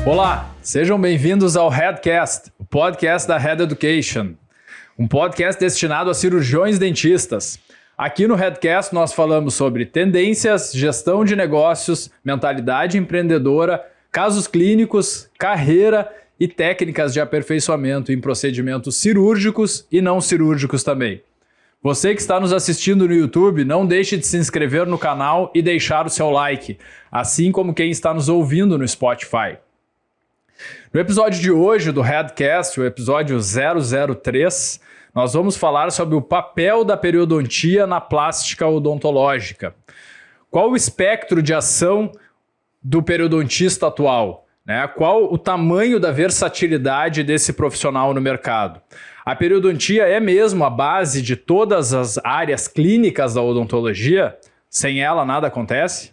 Olá, sejam bem-vindos ao Headcast, o podcast da Head Education, um podcast destinado a cirurgiões dentistas. Aqui no Headcast nós falamos sobre tendências, gestão de negócios, mentalidade empreendedora, casos clínicos, carreira e técnicas de aperfeiçoamento em procedimentos cirúrgicos e não cirúrgicos também. Você que está nos assistindo no YouTube, não deixe de se inscrever no canal e deixar o seu like, assim como quem está nos ouvindo no Spotify. No episódio de hoje do Headcast, o episódio 003, nós vamos falar sobre o papel da periodontia na plástica odontológica. Qual o espectro de ação do periodontista atual? Qual o tamanho da versatilidade desse profissional no mercado? A periodontia é mesmo a base de todas as áreas clínicas da odontologia? Sem ela nada acontece?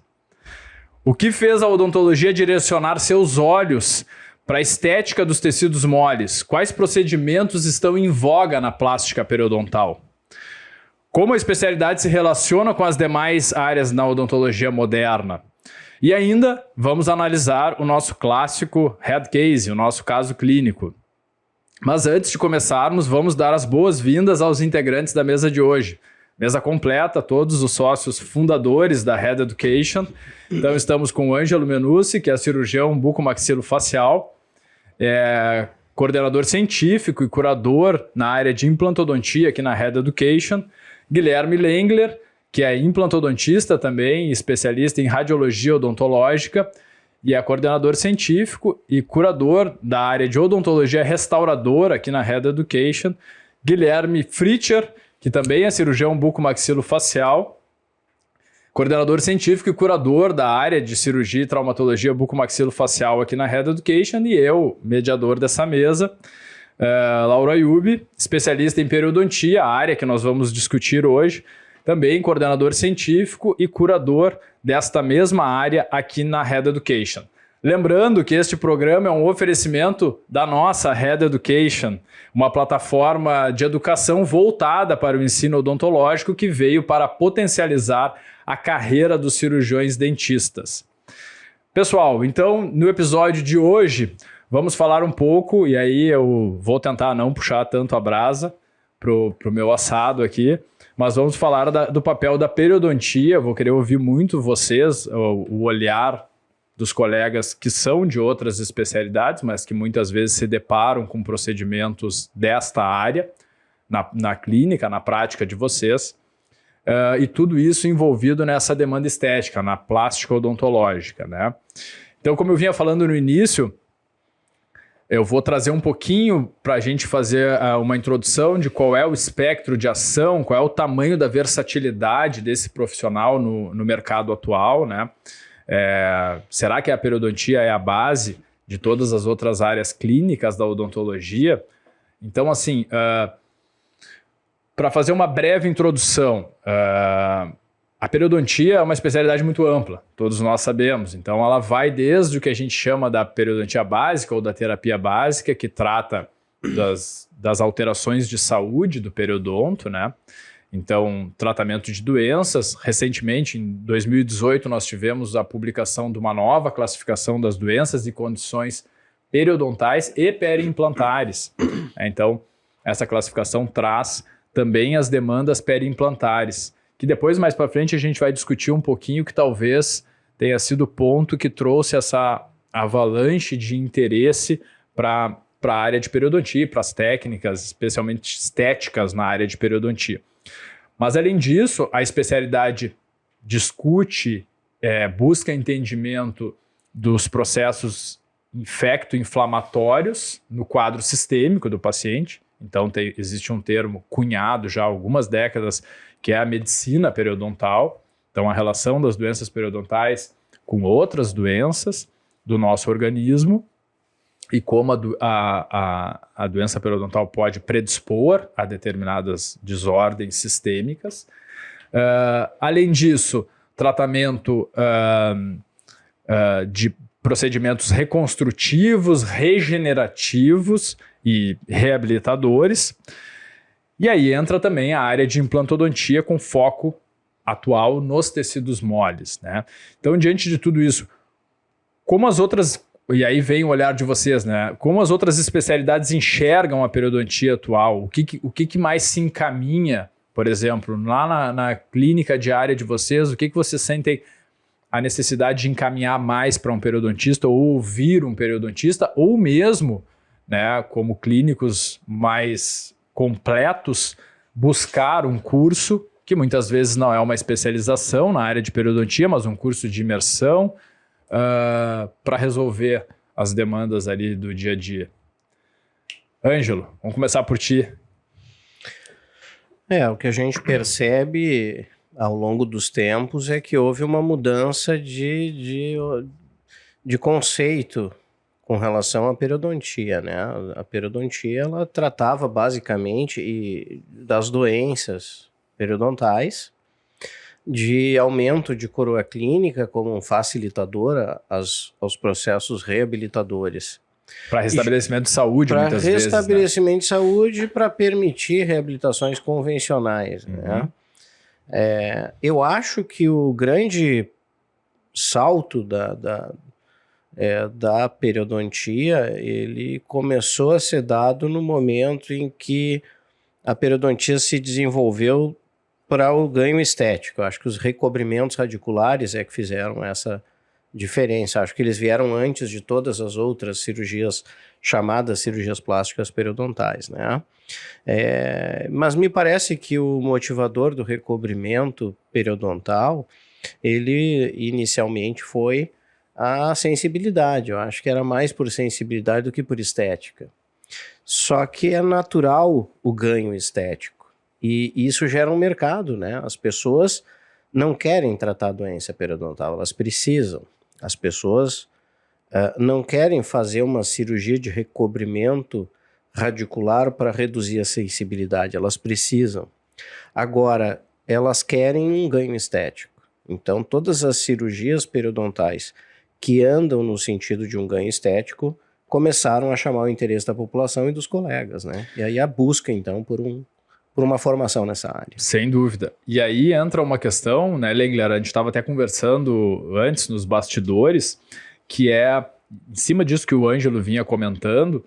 O que fez a odontologia direcionar seus olhos para a estética dos tecidos moles? Quais procedimentos estão em voga na plástica periodontal? Como a especialidade se relaciona com as demais áreas na odontologia moderna? E ainda vamos analisar o nosso clássico head case, o nosso caso clínico. Mas antes de começarmos, vamos dar as boas-vindas aos integrantes da mesa de hoje. Mesa completa, todos os sócios fundadores da Head Education. Então estamos com o Ângelo Menucci, que é cirurgião bucomaxilofacial, coordenador científico e curador na área de implantodontia aqui na Head Education. Guilherme Lengler, que é implantodontista também, especialista em radiologia odontológica, e é coordenador científico e curador da área de odontologia restauradora aqui na Head Education. Guilherme Fritcher, que também é cirurgião bucomaxilofacial, coordenador científico e curador da área de cirurgia e traumatologia bucomaxilofacial aqui na Head Education, e eu, mediador dessa mesa, Laura Ayub, especialista em periodontia, a área que nós vamos discutir hoje, também coordenador científico e curador desta mesma área aqui na Head Education. Lembrando que este programa é um oferecimento da nossa Head Education, uma plataforma de educação voltada para o ensino odontológico que veio para potencializar a carreira dos cirurgiões dentistas. Pessoal, então no episódio de hoje vamos falar um pouco, e aí eu vou tentar não puxar tanto a brasa pro meu assado aqui, mas vamos falar do papel da periodontia. Vou querer ouvir muito vocês, o olhar dos colegas que são de outras especialidades, mas que muitas vezes se deparam com procedimentos desta área, na clínica, na prática de vocês, e tudo isso envolvido nessa demanda estética, na plástica odontológica, né? Então, como eu vinha falando no início, eu vou trazer um pouquinho para a gente fazer uma introdução de qual é o espectro de ação, qual é o tamanho da versatilidade desse profissional no mercado atual, né? Será que a periodontia é a base de todas as outras áreas clínicas da odontologia? Então, assim, para fazer uma breve introdução, a periodontia é uma especialidade muito ampla, todos nós sabemos. Então, ela vai desde o que a gente chama da periodontia básica ou da terapia básica, que trata das alterações de saúde do periodonto, né? Então, tratamento de doenças. Recentemente, em 2018, nós tivemos a publicação de uma nova classificação das doenças e condições periodontais e periimplantares. Então, essa classificação traz também as demandas periimplantares, que depois, mais para frente, a gente vai discutir um pouquinho, que talvez tenha sido o ponto que trouxe essa avalanche de interesse para a área de periodontia, para as técnicas, especialmente estéticas na área de periodontia. Mas, além disso, a especialidade discute, busca entendimento dos processos infecto-inflamatórios no quadro sistêmico do paciente. Então, existe um termo cunhado já há algumas décadas, que é a medicina periodontal. Então, a relação das doenças periodontais com outras doenças do nosso organismo e como a doença periodontal pode predispor a determinadas desordens sistêmicas. Além disso, tratamento de procedimentos reconstrutivos, regenerativos e reabilitadores. E aí entra também a área de implantodontia com foco atual nos tecidos moles, né? Então, diante de tudo isso, como as outras e aí vem o olhar de vocês, né? Como as outras especialidades enxergam a periodontia atual? O que mais se encaminha, por exemplo, lá na clínica diária de vocês, o que vocês sentem a necessidade de encaminhar mais para um periodontista ou ouvir um periodontista, ou mesmo, né, como clínicos mais completos, buscar um curso que muitas vezes não é uma especialização na área de periodontia, mas um curso de imersão para resolver as demandas ali do dia a dia. Ângelo, vamos começar por ti. O que a gente percebe ao longo dos tempos é que houve uma mudança de conceito com relação à periodontia, né? A periodontia, ela tratava basicamente das doenças periodontais, de aumento de coroa clínica como um facilitador aos processos reabilitadores. Para restabelecimento de saúde, muitas vezes. Para restabelecimento de saúde, para permitir reabilitações convencionais, né? Eu acho que o grande salto da periodontia, ele começou a ser dado no momento em que a periodontia se desenvolveu para o ganho estético. Eu acho que os recobrimentos radiculares que fizeram essa diferença. Acho que eles vieram antes de todas as outras cirurgias, chamadas cirurgias plásticas periodontais, né? Mas me parece que o motivador do recobrimento periodontal, ele inicialmente foi a sensibilidade. Eu acho que era mais por sensibilidade do que por estética. Só que é natural o ganho estético. E isso gera um mercado, né? As pessoas não querem tratar a doença periodontal, elas precisam. As pessoas não querem fazer uma cirurgia de recobrimento radicular para reduzir a sensibilidade, elas precisam. Agora, elas querem um ganho estético. Então, todas as cirurgias periodontais que andam no sentido de um ganho estético começaram a chamar o interesse da população e dos colegas, né? E aí a busca, então, por uma formação nessa área. Sem dúvida. E aí entra uma questão, né, Lengler? A gente estava até conversando antes nos bastidores, que é, em cima disso que o Ângelo vinha comentando,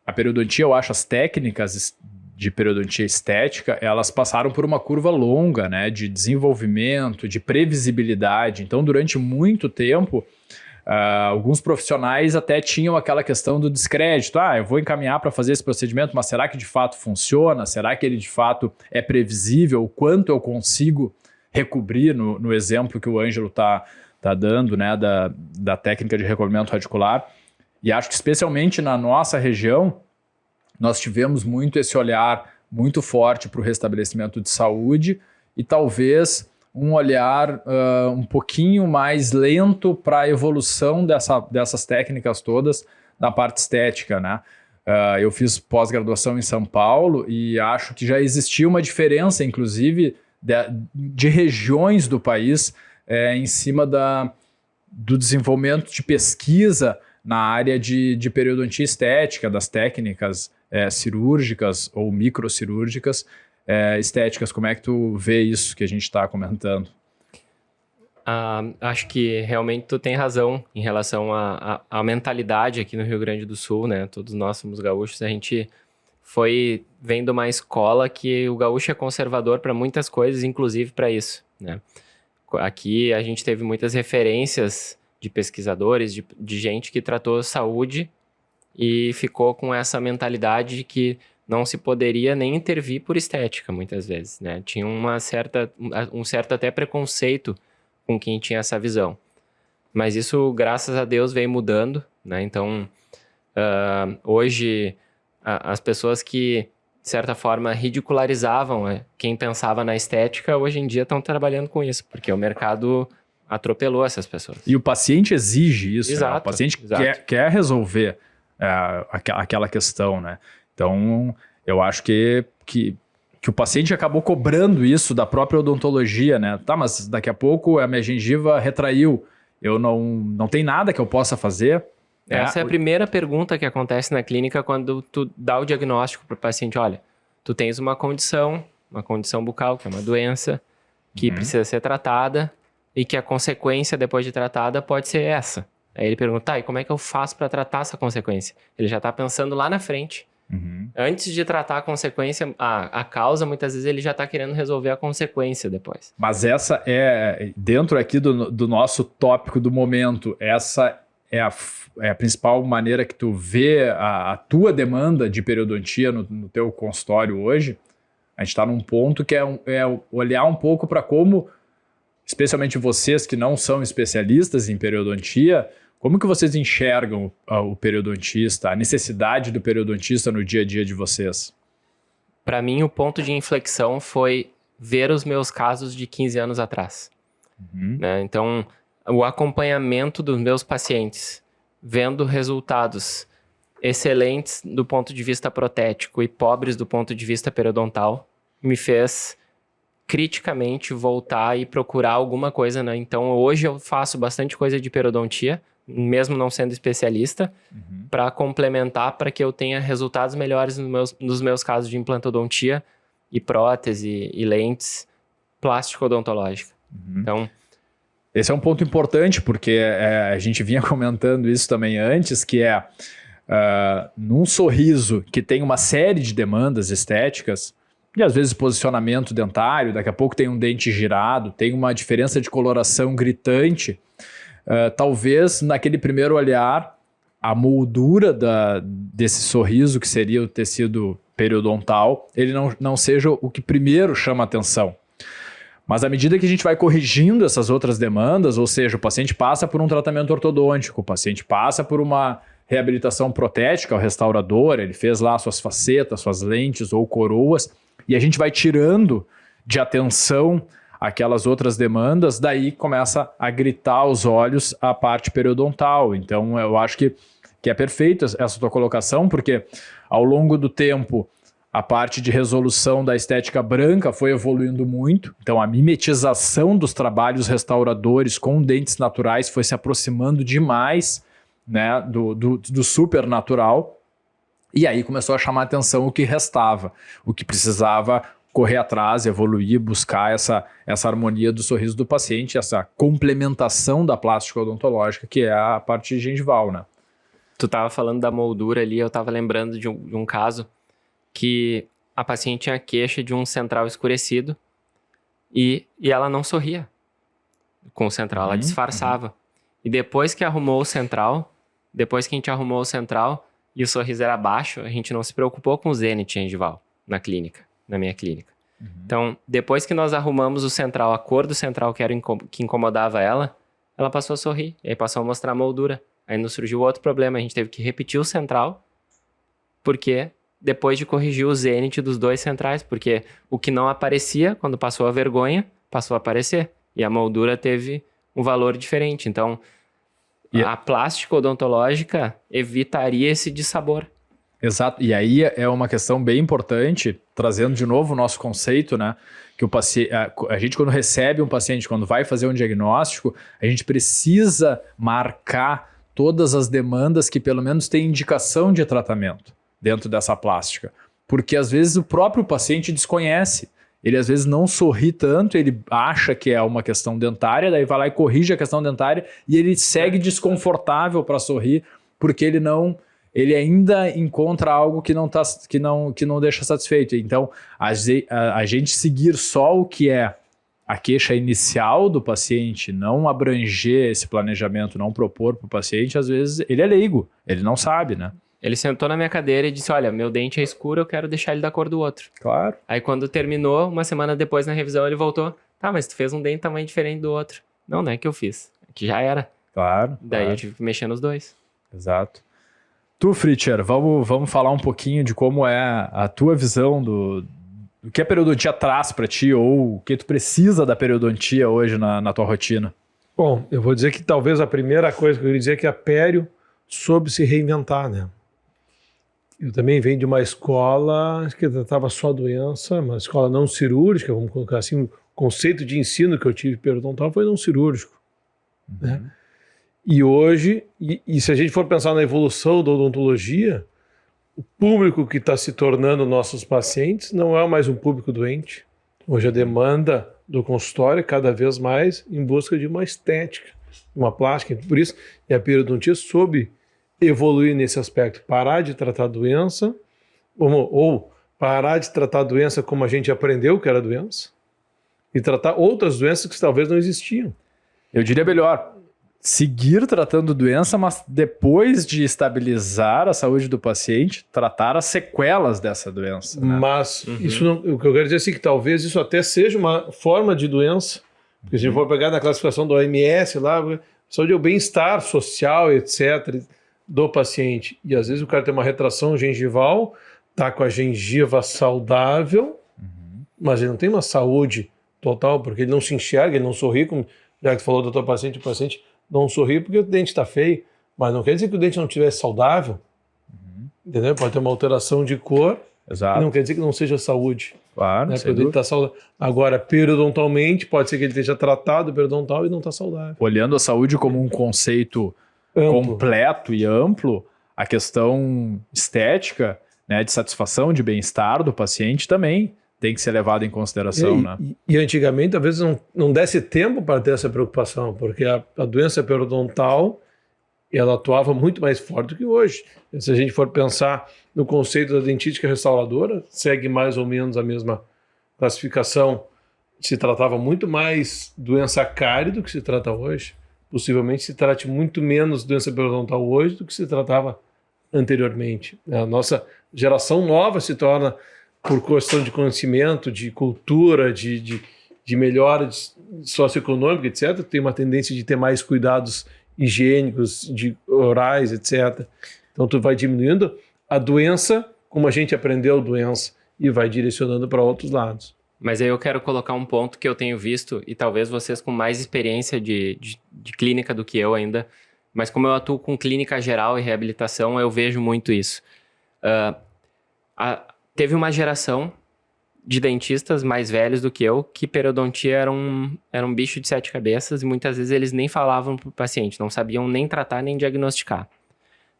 a periodontia, eu acho, as técnicas de periodontia estética, elas passaram por uma curva longa, né, de desenvolvimento, de previsibilidade. Então, durante muito tempo, alguns profissionais até tinham aquela questão do descrédito. Eu vou encaminhar para fazer esse procedimento, mas será que de fato funciona? Será que ele de fato é previsível? O quanto eu consigo recobrir no exemplo que o Ângelo tá dando, né, da técnica de recobrimento radicular? E acho que especialmente na nossa região, nós tivemos muito esse olhar muito forte para o restabelecimento de saúde e talvez um olhar um pouquinho mais lento para a evolução dessas técnicas todas na parte estética, né? Eu fiz pós-graduação em São Paulo e acho que já existia uma diferença, inclusive, de regiões do país em cima do desenvolvimento de pesquisa na área de periodontia estética, das técnicas cirúrgicas ou microcirúrgicas, estéticas. Como é que tu vê isso que a gente está comentando? Acho que realmente tu tem razão em relação à mentalidade aqui no Rio Grande do Sul, né? Todos nós somos gaúchos, a gente foi vendo uma escola que o gaúcho é conservador para muitas coisas, inclusive para isso, né? Aqui a gente teve muitas referências de pesquisadores, de gente que tratou saúde e ficou com essa mentalidade de que não se poderia nem intervir por estética, muitas vezes, né? Tinha um certo até preconceito com quem tinha essa visão. Mas isso, graças a Deus, vem mudando, né? Então, hoje, as pessoas que, de certa forma, ridicularizavam quem pensava na estética, hoje em dia estão trabalhando com isso, porque o mercado atropelou essas pessoas. E o paciente exige isso, exato, né? O paciente exato. quer resolver aquela questão, né? Então, eu acho que o paciente acabou cobrando isso da própria odontologia, né? Tá, mas daqui a pouco a minha gengiva retraiu, eu não tem nada que eu possa fazer. Essa é a primeira pergunta que acontece na clínica quando tu dá o diagnóstico para o paciente. Olha, tu tens uma condição bucal, que é uma doença, que precisa ser tratada e que a consequência depois de tratada pode ser essa. Aí ele pergunta, tá, e como é que eu faço para tratar essa consequência? Ele já tá pensando lá na frente. Antes de tratar a consequência, a causa, muitas vezes ele já tá querendo resolver a consequência depois. Mas essa é, dentro aqui do nosso tópico do momento, essa é a principal maneira que tu vê a tua demanda de periodontia no teu consultório hoje. A gente está num ponto que é olhar um pouco para como, especialmente vocês que não são especialistas em periodontia, como que vocês enxergam o periodontista, a necessidade do periodontista no dia a dia de vocês? Para mim, o ponto de inflexão foi ver os meus casos de 15 anos atrás. Né? Então, o acompanhamento dos meus pacientes, vendo resultados excelentes do ponto de vista protético e pobres do ponto de vista periodontal, me fez criticamente voltar e procurar alguma coisa, né? Então, hoje eu faço bastante coisa de periodontia, mesmo não sendo especialista, para complementar, para que eu tenha resultados melhores nos meus casos de implantodontia e prótese e lentes plástico-odontológica. Então, esse é um ponto importante, porque a gente vinha comentando isso também antes, que num sorriso que tem uma série de demandas estéticas, e às vezes posicionamento dentário, daqui a pouco tem um dente girado, tem uma diferença de coloração gritante, talvez naquele primeiro olhar a moldura desse sorriso, que seria o tecido periodontal, ele não seja o que primeiro chama atenção. Mas à medida que a gente vai corrigindo essas outras demandas, ou seja, o paciente passa por um tratamento ortodôntico, o paciente passa por uma reabilitação protética, o restaurador, ele fez lá suas facetas, suas lentes ou coroas, e a gente vai tirando de atenção aquelas outras demandas, daí começa a gritar aos olhos a parte periodontal. Então eu acho que é perfeita essa tua colocação, porque ao longo do tempo a parte de resolução da estética branca foi evoluindo muito, então a mimetização dos trabalhos restauradores com dentes naturais foi se aproximando demais, né, do supernatural, e aí começou a chamar atenção o que restava, o que precisava correr atrás, evoluir, buscar essa harmonia do sorriso do paciente, essa complementação da plástica odontológica, que é a parte gengival, né? Tu tava falando da moldura ali, eu tava lembrando de um caso que a paciente tinha queixa de um central escurecido e ela não sorria com o central, ela disfarçava. E depois que arrumou o central, depois que a gente arrumou o central e o sorriso era baixo, a gente não se preocupou com o zenith gengival na minha clínica. Então, depois que nós arrumamos o central, a cor do central que era que incomodava ela passou a sorrir, e aí passou a mostrar a moldura. Aí não surgiu outro problema, a gente teve que repetir o central, porque depois de corrigir o zenith dos dois centrais, porque o que não aparecia quando passou a vergonha, passou a aparecer. E a moldura teve um valor diferente. Então, a plástica odontológica evitaria esse dissabor. Exato. E aí é uma questão bem importante, trazendo de novo o nosso conceito, né? Que a gente, quando recebe um paciente, quando vai fazer um diagnóstico, a gente precisa marcar todas as demandas que pelo menos têm indicação de tratamento dentro dessa plástica. Porque às vezes o próprio paciente desconhece. Ele às vezes não sorri tanto, ele acha que é uma questão dentária, daí vai lá e corrige a questão dentária e ele segue desconfortável para sorrir, porque ele ainda encontra algo que não deixa satisfeito. Então, a gente seguir só o que é a queixa inicial do paciente, não abranger esse planejamento, não propor para o paciente, às vezes ele é leigo, ele não sabe, né? Ele sentou na minha cadeira e disse, olha, meu dente é escuro, eu quero deixar ele da cor do outro. Claro. Aí quando terminou, uma semana depois na revisão, ele voltou, tá, mas tu fez um dente tamanho diferente do outro. Não é que eu fiz, é que já era. Claro. Daí eu tive que mexer nos dois. Exato. Tu, Fritcher, vamos falar um pouquinho de como é a tua visão do que a periodontia traz para ti, ou o que tu precisa da periodontia hoje na tua rotina. Bom, eu vou dizer que talvez a primeira coisa que eu queria dizer é que a pério soube se reinventar, né? Eu também venho de uma escola que tratava só a doença, uma escola não cirúrgica, vamos colocar assim, o conceito de ensino que eu tive periodontal foi não cirúrgico, né? E hoje, e se a gente for pensar na evolução da odontologia, o público que está se tornando nossos pacientes não é mais um público doente. Hoje a demanda do consultório é cada vez mais em busca de uma estética. uma plástica. Por isso, a periodontia soube evoluir nesse aspecto, parar de tratar a doença, ou parar de tratar a doença como a gente aprendeu que era doença, e tratar outras doenças que talvez não existiam. Eu diria melhor, seguir tratando doença, mas depois de estabilizar a saúde do paciente, tratar as sequelas dessa doença. Né? Mas isso não, o que eu quero dizer é assim, que talvez isso até seja uma forma de doença, porque se a gente for pegar na classificação do OMS lá, saúde é o bem-estar social, etc., do paciente. E às vezes o cara tem uma retração gengival, tá com a gengiva saudável, mas ele não tem uma saúde total, porque ele não se enxerga, ele não sorri, como já que tu falou do teu paciente, o paciente não sorri porque o dente está feio, mas não quer dizer que o dente não estivesse saudável, entendeu? Pode ter uma alteração de cor, Exato. não quer dizer que não seja saúde. Claro, Né? sem Porque o dente dúvida. está saudável. Agora, periodontalmente, pode ser que ele esteja tratado periodontal e não está saudável. Olhando a saúde como um conceito Amplo. completo e amplo, a questão estética, né, de satisfação, de bem-estar do paciente também tem que ser levado em consideração, né? E antigamente, talvez não desse tempo para ter essa preocupação, porque a doença periodontal, ela atuava muito mais forte do que hoje. Se a gente for pensar no conceito da dentística restauradora, segue mais ou menos a mesma classificação. Se tratava muito mais doença cárie do que se trata hoje. Possivelmente se trate muito menos doença periodontal hoje do que se tratava anteriormente. A nossa geração nova se torna, por questão de conhecimento, de cultura, de melhora socioeconômica, etc., tem uma tendência de ter mais cuidados higiênicos, de orais, etc. Então, tu vai diminuindo a doença, como a gente aprendeu doença, e vai direcionando para outros lados. Mas aí eu quero colocar um ponto que eu tenho visto, e talvez vocês com mais experiência de clínica do que eu ainda, mas como eu atuo com clínica geral e reabilitação, eu vejo muito isso. Teve uma geração de dentistas mais velhos do que eu, que periodontia era um bicho de 7 cabeças, e muitas vezes eles nem falavam para o paciente, não sabiam nem tratar, nem diagnosticar.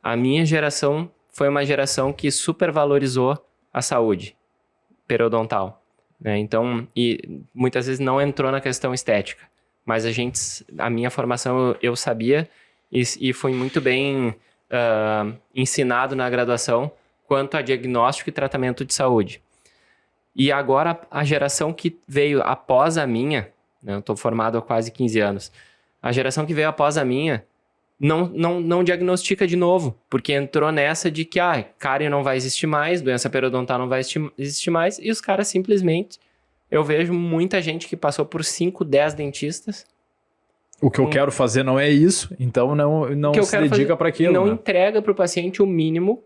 A minha geração foi uma geração que supervalorizou a saúde periodontal, né? Então, e muitas vezes não entrou na questão estética, mas a minha formação eu sabia e fui muito bem ensinado na graduação quanto a diagnóstico e tratamento de saúde. E agora a geração que veio após a minha, né, eu estou formado há quase 15 anos, a geração que veio após a minha não diagnostica de novo, porque entrou nessa de que cárie não vai existir mais, doença periodontal não vai existir mais, e os caras simplesmente, eu vejo muita gente que passou por 5, 10 dentistas. O que eu quero fazer não é isso, então não se dedica para aquilo. Não né? entrega para o paciente o mínimo,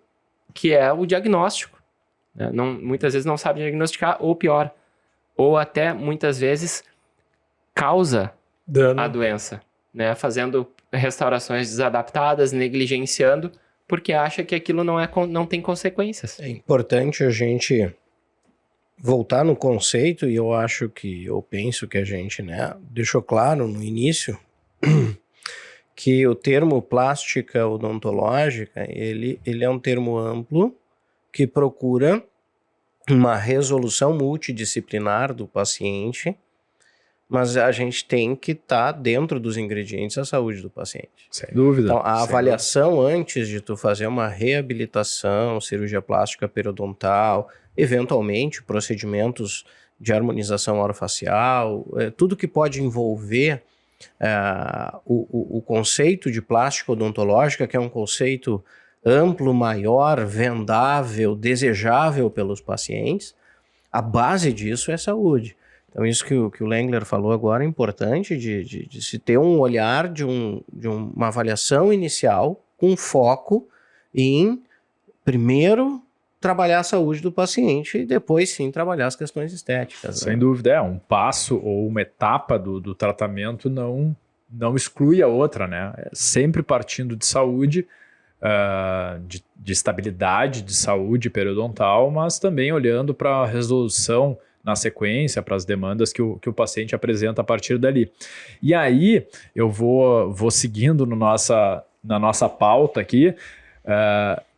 que é o diagnóstico. Né? Muitas vezes não sabe diagnosticar, ou pior, ou até muitas vezes causa a doença, né? Fazendo restaurações desadaptadas, negligenciando, porque acha que aquilo não tem consequências. É importante a gente voltar no conceito, e eu penso que a gente, né, deixou claro no início que o termo plástica odontológica, ele é um termo amplo que procura uma resolução multidisciplinar do paciente, mas a gente tem que estar dentro dos ingredientes da saúde do paciente. Sem dúvida. Então, a avaliação antes de tu fazer uma reabilitação, cirurgia plástica periodontal, eventualmente procedimentos de harmonização orofacial, tudo que pode envolver o conceito de plástica odontológica, que é um conceito amplo, maior, vendável, desejável pelos pacientes, a base disso é saúde. Então isso que o Lengler falou agora é importante de se ter um olhar de uma avaliação inicial com foco em, primeiro, trabalhar a saúde do paciente e depois sim trabalhar as questões estéticas. Sem dúvida, um passo ou uma etapa do tratamento não exclui a outra, né? Sempre partindo de saúde, de estabilidade de saúde periodontal, mas também olhando para a resolução na sequência, para as demandas que o paciente apresenta a partir dali. E aí eu vou seguindo na nossa pauta aqui,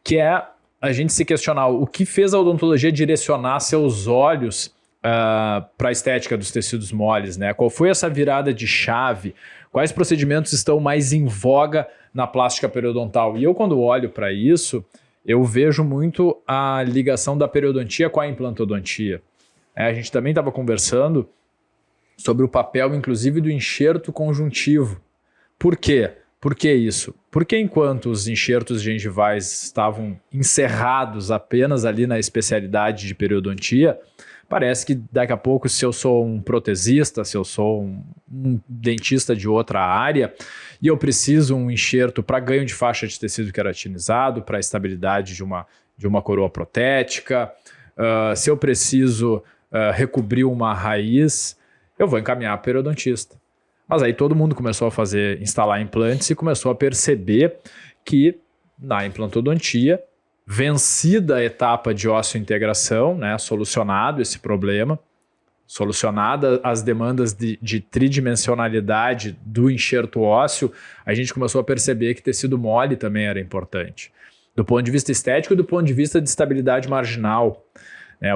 que é a gente se questionar o que fez a odontologia direcionar seus olhos para a estética dos tecidos moles, né? Qual foi essa virada de chave? Quais procedimentos estão mais em voga na plástica periodontal? E eu, quando olho para isso, eu vejo muito a ligação da periodontia com a implantodontia. A gente também estava conversando sobre o papel, inclusive, do enxerto conjuntivo. Por quê? Por que isso? Porque enquanto os enxertos gengivais estavam encerrados apenas ali na especialidade de periodontia, parece que daqui a pouco, se eu sou um protesista, se eu sou um dentista de outra área e eu preciso um enxerto para ganho de faixa de tecido queratinizado, para a estabilidade de uma coroa protética, se eu preciso recobrir uma raiz, eu vou encaminhar para o periodontista. Mas aí todo mundo começou a instalar implantes e começou a perceber que na implantodontia, vencida a etapa de osseo-integração, né, solucionado esse problema, solucionada as demandas de tridimensionalidade do enxerto ósseo, a gente começou a perceber que tecido mole também era importante. Do ponto de vista estético e do ponto de vista de estabilidade marginal.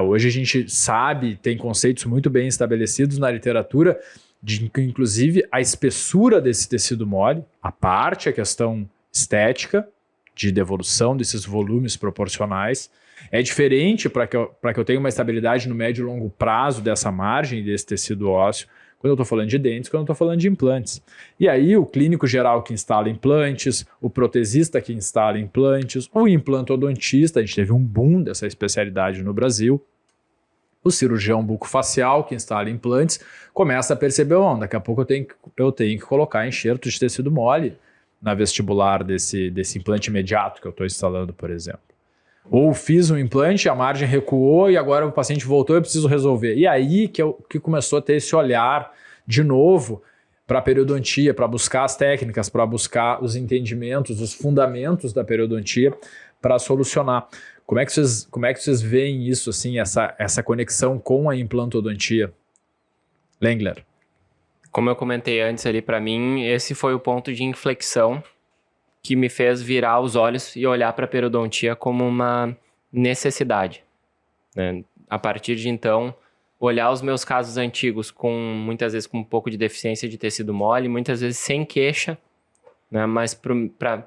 Hoje a gente sabe, tem conceitos muito bem estabelecidos na literatura, de que inclusive a espessura desse tecido mole, a questão estética, de devolução desses volumes proporcionais, é diferente para que eu tenha uma estabilidade no médio e longo prazo dessa margem desse tecido ósseo, quando eu estou falando de dentes, quando eu estou falando de implantes. E aí o clínico geral que instala implantes, o protesista que instala implantes, o implantodontista, a gente teve um boom dessa especialidade no Brasil, o cirurgião bucofacial que instala implantes começa a perceber, daqui a pouco eu tenho que colocar enxerto de tecido mole na vestibular desse implante imediato que eu estou instalando, por exemplo. Ou fiz um implante, a margem recuou e agora o paciente voltou e eu preciso resolver. E aí que começou a ter esse olhar de novo para a periodontia, para buscar as técnicas, para buscar os entendimentos, os fundamentos da periodontia para solucionar. Como é que vocês veem isso, assim, essa conexão com a implantodontia? Lengler. Como eu comentei antes ali, para mim, esse foi o ponto de inflexão que me fez virar os olhos e olhar para a periodontia como uma necessidade. Né? A partir de então, olhar os meus casos antigos muitas vezes com um pouco de deficiência de tecido mole, muitas vezes sem queixa, né? Mas para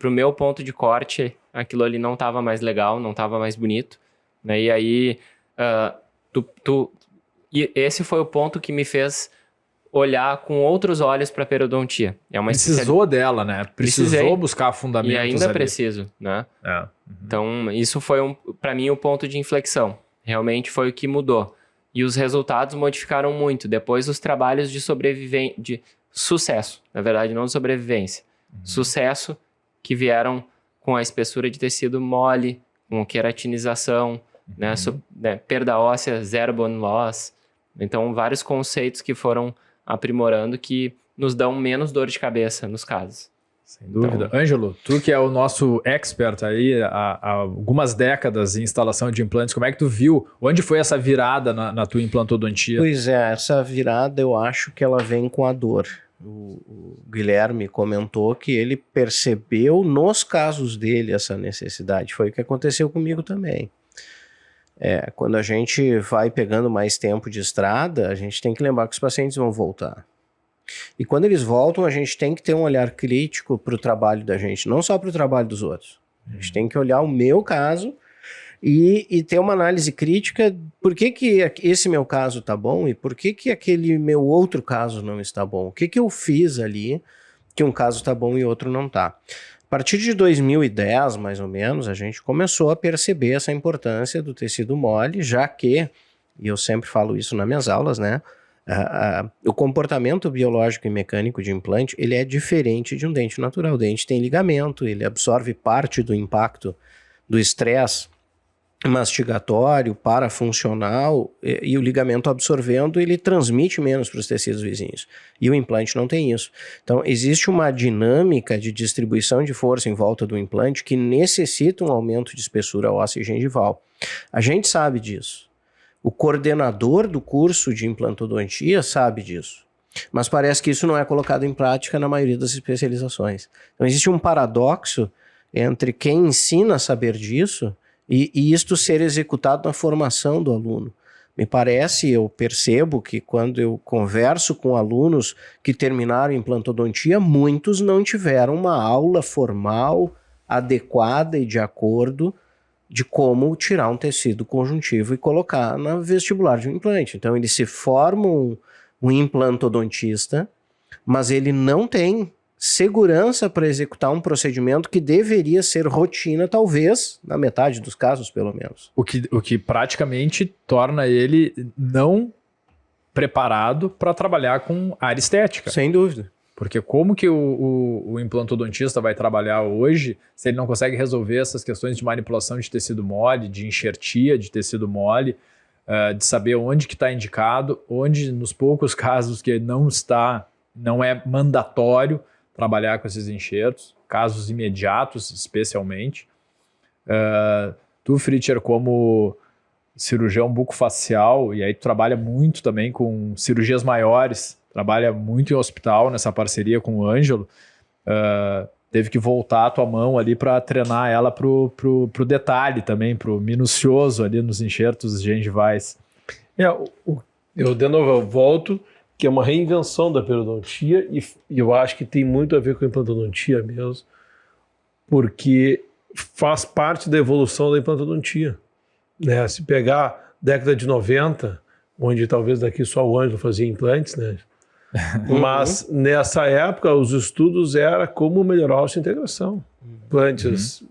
o meu ponto de corte, aquilo ali não estava mais legal, não estava mais bonito. Né? E aí, e esse foi o ponto que me fez olhar com outros olhos para a periodontia. Precisou dela, né? Precisou buscar fundamentos. E ainda ali. Preciso, né? Uhum. Então, isso foi, para mim, o ponto de inflexão. Realmente foi o que mudou. E os resultados modificaram muito. Depois, os trabalhos de sucesso. Na verdade, não de sobrevivência. Sucesso que vieram com a espessura de tecido mole, com queratinização, né, perda óssea, zero bone loss. Então, vários conceitos que foram aprimorando que nos dão menos dor de cabeça nos casos. Sem dúvida. Então, Ângelo, tu que é o nosso expert aí há algumas décadas em instalação de implantes, como é que tu viu? Onde foi essa virada na tua implantodontia? Pois é, essa virada eu acho que ela vem com a dor. O Guilherme comentou que ele percebeu nos casos dele essa necessidade. Foi o que aconteceu comigo também. Quando a gente vai pegando mais tempo de estrada, a gente tem que lembrar que os pacientes vão voltar. E quando eles voltam, a gente tem que ter um olhar crítico para o trabalho da gente, não só para o trabalho dos outros. A gente tem que olhar o meu caso e ter uma análise crítica. Por que esse meu caso está bom e por que aquele meu outro caso não está bom? O que eu fiz ali que um caso está bom e outro não está? A partir de 2010, mais ou menos, a gente começou a perceber essa importância do tecido mole, já que, e eu sempre falo isso nas minhas aulas, né? O comportamento biológico e mecânico de implante, ele é diferente de um dente natural. O dente tem ligamento, ele absorve parte do impacto do estresse mastigatório, parafuncional, e o ligamento absorvendo, ele transmite menos para os tecidos vizinhos. E o implante não tem isso. Então, existe uma dinâmica de distribuição de força em volta do implante que necessita um aumento de espessura óssea e gengival. A gente sabe disso. O coordenador do curso de implantodontia sabe disso. Mas parece que isso não é colocado em prática na maioria das especializações. Então, existe um paradoxo entre quem ensina a saber disso e isto ser executado na formação do aluno. Me parece, eu percebo que quando eu converso com alunos que terminaram implantodontia, muitos não tiveram uma aula formal, adequada e de acordo de como tirar um tecido conjuntivo e colocar na vestibular de um implante. Então ele se forma um implantodontista, mas ele não tem segurança para executar um procedimento que deveria ser rotina, talvez, na metade dos casos, pelo menos. O que praticamente torna ele não preparado para trabalhar com área estética. Sem dúvida. Porque como que o implantodontista vai trabalhar hoje se ele não consegue resolver essas questões de manipulação de tecido mole, de enxertia de tecido mole, de saber onde que está indicado, onde nos poucos casos que não é mandatório trabalhar com esses enxertos, casos imediatos especialmente. Tu, Fritcher, como cirurgião bucofacial, e aí tu trabalha muito também com cirurgias maiores, trabalha muito em hospital nessa parceria com o Ângelo, teve que voltar a tua mão ali para treinar ela pro detalhe também, pro minucioso ali nos enxertos gengivais. Eu de novo eu volto, que é uma reinvenção da periodontia, e eu acho que tem muito a ver com a implantodontia mesmo, porque faz parte da evolução da implantodontia. Né? Se pegar década de 90, onde talvez daqui só o Ângelo fazia implantes, né? Mas nessa época os estudos eram como melhorar a integração. Implantes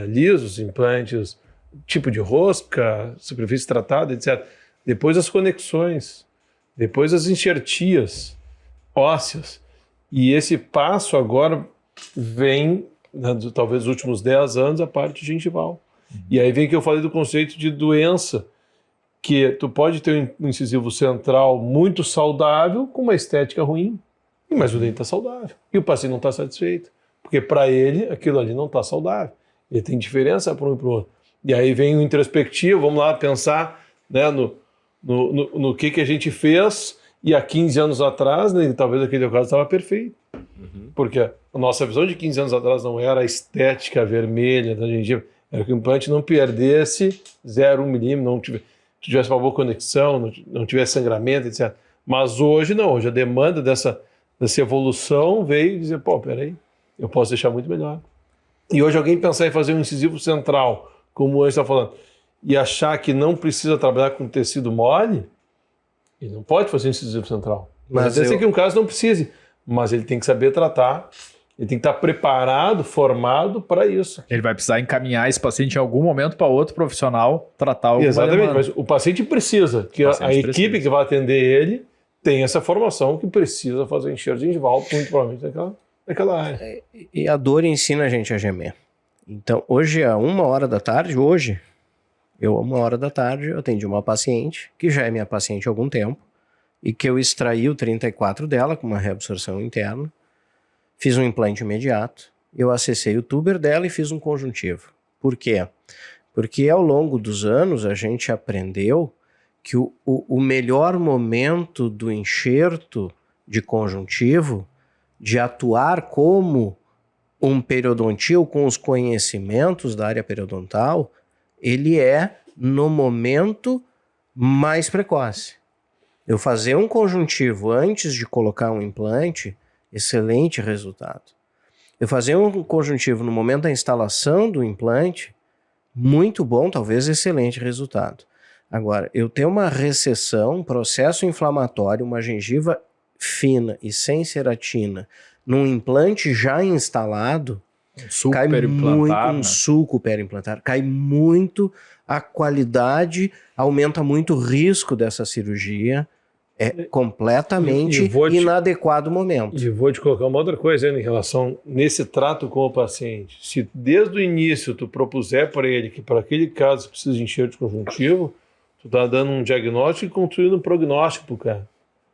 lisos, implantes tipo de rosca, superfície tratada, etc. Depois as conexões, depois as enxertias ósseas. E esse passo agora vem, talvez nos últimos 10 anos, a parte gengival. E aí vem que eu falei do conceito de doença, que tu pode ter um incisivo central muito saudável com uma estética ruim, mas o dente está saudável. E o paciente não está satisfeito, porque para ele aquilo ali não está saudável. Ele tem diferença para um e para o outro. E aí vem o introspectivo, vamos lá pensar, né, no que a gente fez, e há 15 anos atrás, né, talvez aquele caso estava perfeito. Porque a nossa visão de 15 anos atrás não era a estética vermelha da gengiva, era que o implante não perdesse 0,1 milímetro, não tivesse uma boa conexão, não tivesse sangramento, etc. Mas hoje não, hoje a demanda dessa evolução veio dizer, pô, peraí, eu posso deixar muito melhor. E hoje alguém pensar em fazer um incisivo central, como o Anjo está falando, e achar que não precisa trabalhar com tecido mole, ele não pode fazer um incisivo central. Mas até que um caso não precise, mas ele tem que saber tratar, ele tem que estar preparado, formado para isso. Ele vai precisar encaminhar esse paciente em algum momento para outro profissional tratar alguma Exatamente, demanda. mas o paciente precisa, que a equipe que vai atender ele tem essa formação que precisa fazer enxerto gengival, muito provavelmente naquela área. E a dor ensina a gente a gemer. Então, hoje, a 1h da tarde, a 1h da tarde, eu atendi uma paciente, que já é minha paciente há algum tempo, e que eu extraí o 34 dela com uma reabsorção interna, fiz um implante imediato, eu acessei o tuber dela e fiz um conjuntivo. Por quê? Porque ao longo dos anos a gente aprendeu que o melhor momento do enxerto de conjuntivo, de atuar como um periodontil com os conhecimentos da área periodontal, ele é no momento mais precoce. Eu fazer um conjuntivo antes de colocar um implante, excelente resultado. Eu fazer um conjuntivo no momento da instalação do implante, muito bom, talvez excelente resultado. Agora, eu ter uma recessão, um processo inflamatório, uma gengiva fina e sem ceratina, num implante já instalado, cai muito um sulco perimplantar, cai muito a qualidade, aumenta muito o risco dessa cirurgia. É completamente inadequado o momento. E vou te colocar uma outra coisa aí em relação nesse trato com o paciente. Se desde o início tu propuser para ele que para aquele caso precisa de enxerto conjuntivo, tu está dando um diagnóstico e construindo um prognóstico para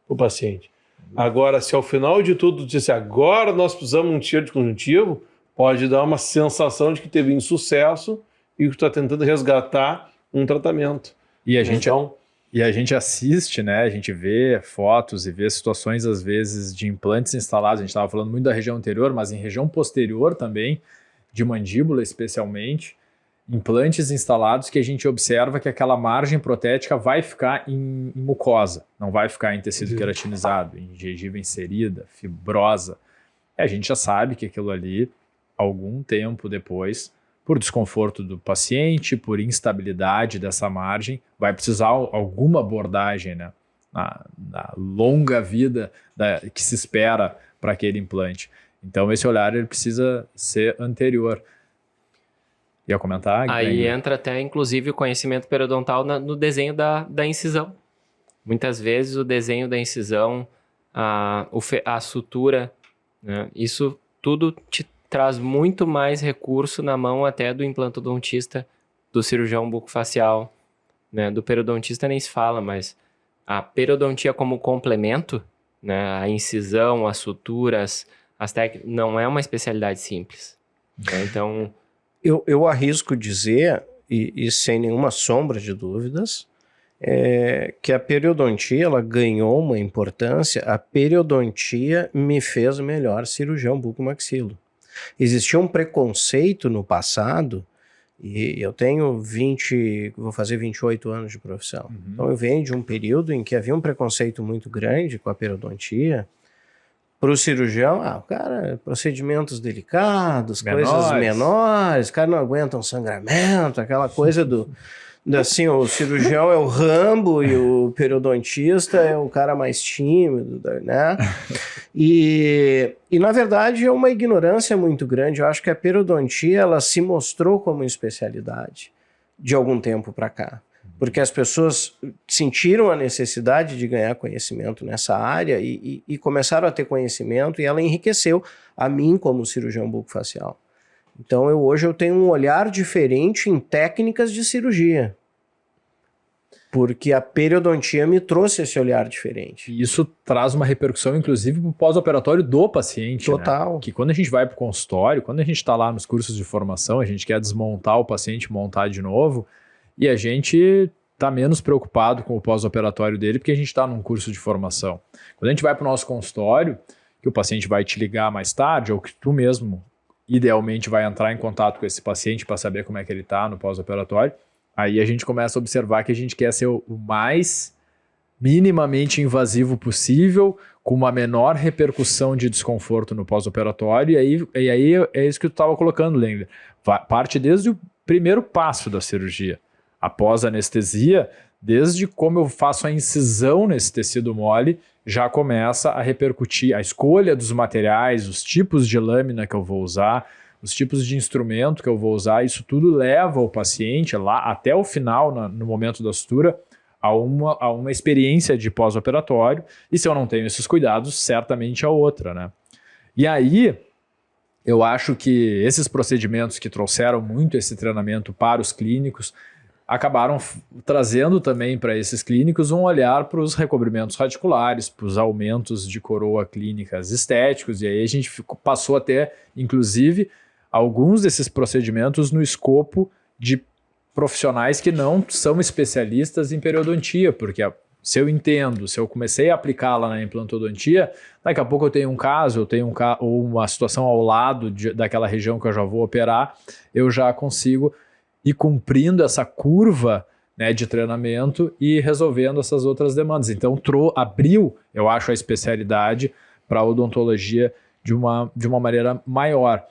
o paciente. Agora, se ao final de tudo tu disser agora nós precisamos de um enxerto conjuntivo, pode dar uma sensação de que teve insucesso e que tu está tentando resgatar um tratamento. E a gente assiste, né? A gente vê fotos e vê situações, às vezes, de implantes instalados. A gente estava falando muito da região anterior, mas em região posterior também, de mandíbula especialmente, implantes instalados que a gente observa que aquela margem protética vai ficar em mucosa, não vai ficar em tecido queratinizado, em gengiva inserida, fibrosa. E a gente já sabe que aquilo ali, algum tempo depois, por desconforto do paciente, por instabilidade dessa margem, vai precisar alguma abordagem, né? Na longa vida que se espera para aquele implante. Então, esse olhar ele precisa ser anterior. Ia comentar? Aí entra até, inclusive, o conhecimento periodontal no desenho da incisão. Muitas vezes o desenho da incisão, a sutura, né? Isso tudo te traz muito mais recurso na mão até do implantodontista, do cirurgião bucofacial, né? Do periodontista nem se fala, mas a periodontia como complemento, né? A incisão, as suturas, as técnicas, não é uma especialidade simples. Né? Então... Eu arrisco dizer, e sem nenhuma sombra de dúvidas, que a periodontia ela ganhou uma importância. A periodontia me fez melhor cirurgião bucomaxilo. Existia um preconceito no passado, e eu tenho vou fazer 28 anos de profissão. Então eu venho de um período em que havia um preconceito muito grande com a periodontia. Para o cirurgião, o cara, procedimentos delicados, coisas menores, o cara não aguenta um sangramento, aquela coisa assim, o cirurgião é o Rambo e o periodontista é o cara mais tímido, né? E na verdade é uma ignorância muito grande. Eu acho que a periodontia, ela se mostrou como especialidade de algum tempo para cá. Porque as pessoas sentiram a necessidade de ganhar conhecimento nessa área e começaram a ter conhecimento, e ela enriqueceu a mim como cirurgião bucofacial. Então hoje eu tenho um olhar diferente em técnicas de cirurgia, porque a periodontia me trouxe esse olhar diferente. E isso traz uma repercussão, inclusive, para o pós-operatório do paciente. Total. Né? Que quando a gente vai para o consultório, quando a gente está lá nos cursos de formação, a gente quer desmontar o paciente, montar de novo. E a gente está menos preocupado com o pós-operatório dele porque a gente está num curso de formação. Quando a gente vai para o nosso consultório, que o paciente vai te ligar mais tarde, ou que tu mesmo, idealmente, vai entrar em contato com esse paciente para saber como é que ele está no pós-operatório, aí a gente começa a observar que a gente quer ser o mais minimamente invasivo possível, com uma menor repercussão de desconforto no pós-operatório, e aí é isso que tu estava colocando, Lengler. Parte desde o primeiro passo da cirurgia. Após a anestesia, desde como eu faço a incisão nesse tecido mole, já começa a repercutir a escolha dos materiais, os tipos de lâmina que eu vou usar, os tipos de instrumento que eu vou usar. Isso tudo leva o paciente lá até o final, no momento da sutura, a uma experiência de pós-operatório. E se eu não tenho esses cuidados, certamente a outra, né? E aí, eu acho que esses procedimentos que trouxeram muito esse treinamento para os clínicos acabaram trazendo também para esses clínicos um olhar para os recobrimentos radiculares, para os aumentos de coroa clínicas estéticos, e aí a gente passou a ter, inclusive, alguns desses procedimentos no escopo de profissionais que não são especialistas em periodontia, porque se eu entendo, se eu comecei a aplicá-la na implantodontia, daqui a pouco eu tenho um caso, ou uma situação ao lado daquela região que eu já vou operar, eu já consigo ir cumprindo essa curva, né, de treinamento e resolvendo essas outras demandas. Então abriu, eu acho, a especialidade para a odontologia de uma maneira maior.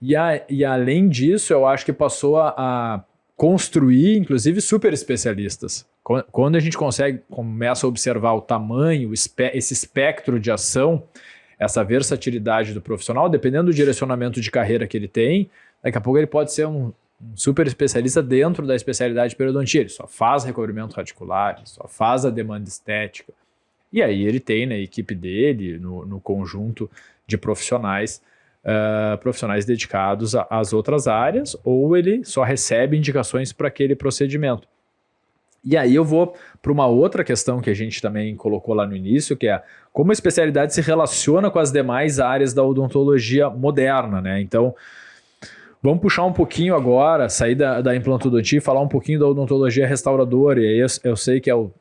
E além disso, eu acho que passou a construir, inclusive, super especialistas. Quando a gente começa a observar o tamanho, esse espectro de ação, essa versatilidade do profissional, dependendo do direcionamento de carreira que ele tem, daqui a pouco ele pode ser um super especialista dentro da especialidade de periodontia. Ele só faz recobrimento radicular, ele só faz a demanda estética. E aí ele tem na equipe dele, no conjunto de profissionais dedicados às outras áreas, ou ele só recebe indicações para aquele procedimento. E aí eu vou para uma outra questão que a gente também colocou lá no início, que é como a especialidade se relaciona com as demais áreas da odontologia moderna, né? Então, vamos puxar um pouquinho agora, sair da implantodontia e falar um pouquinho da odontologia restauradora. E aí eu sei que é um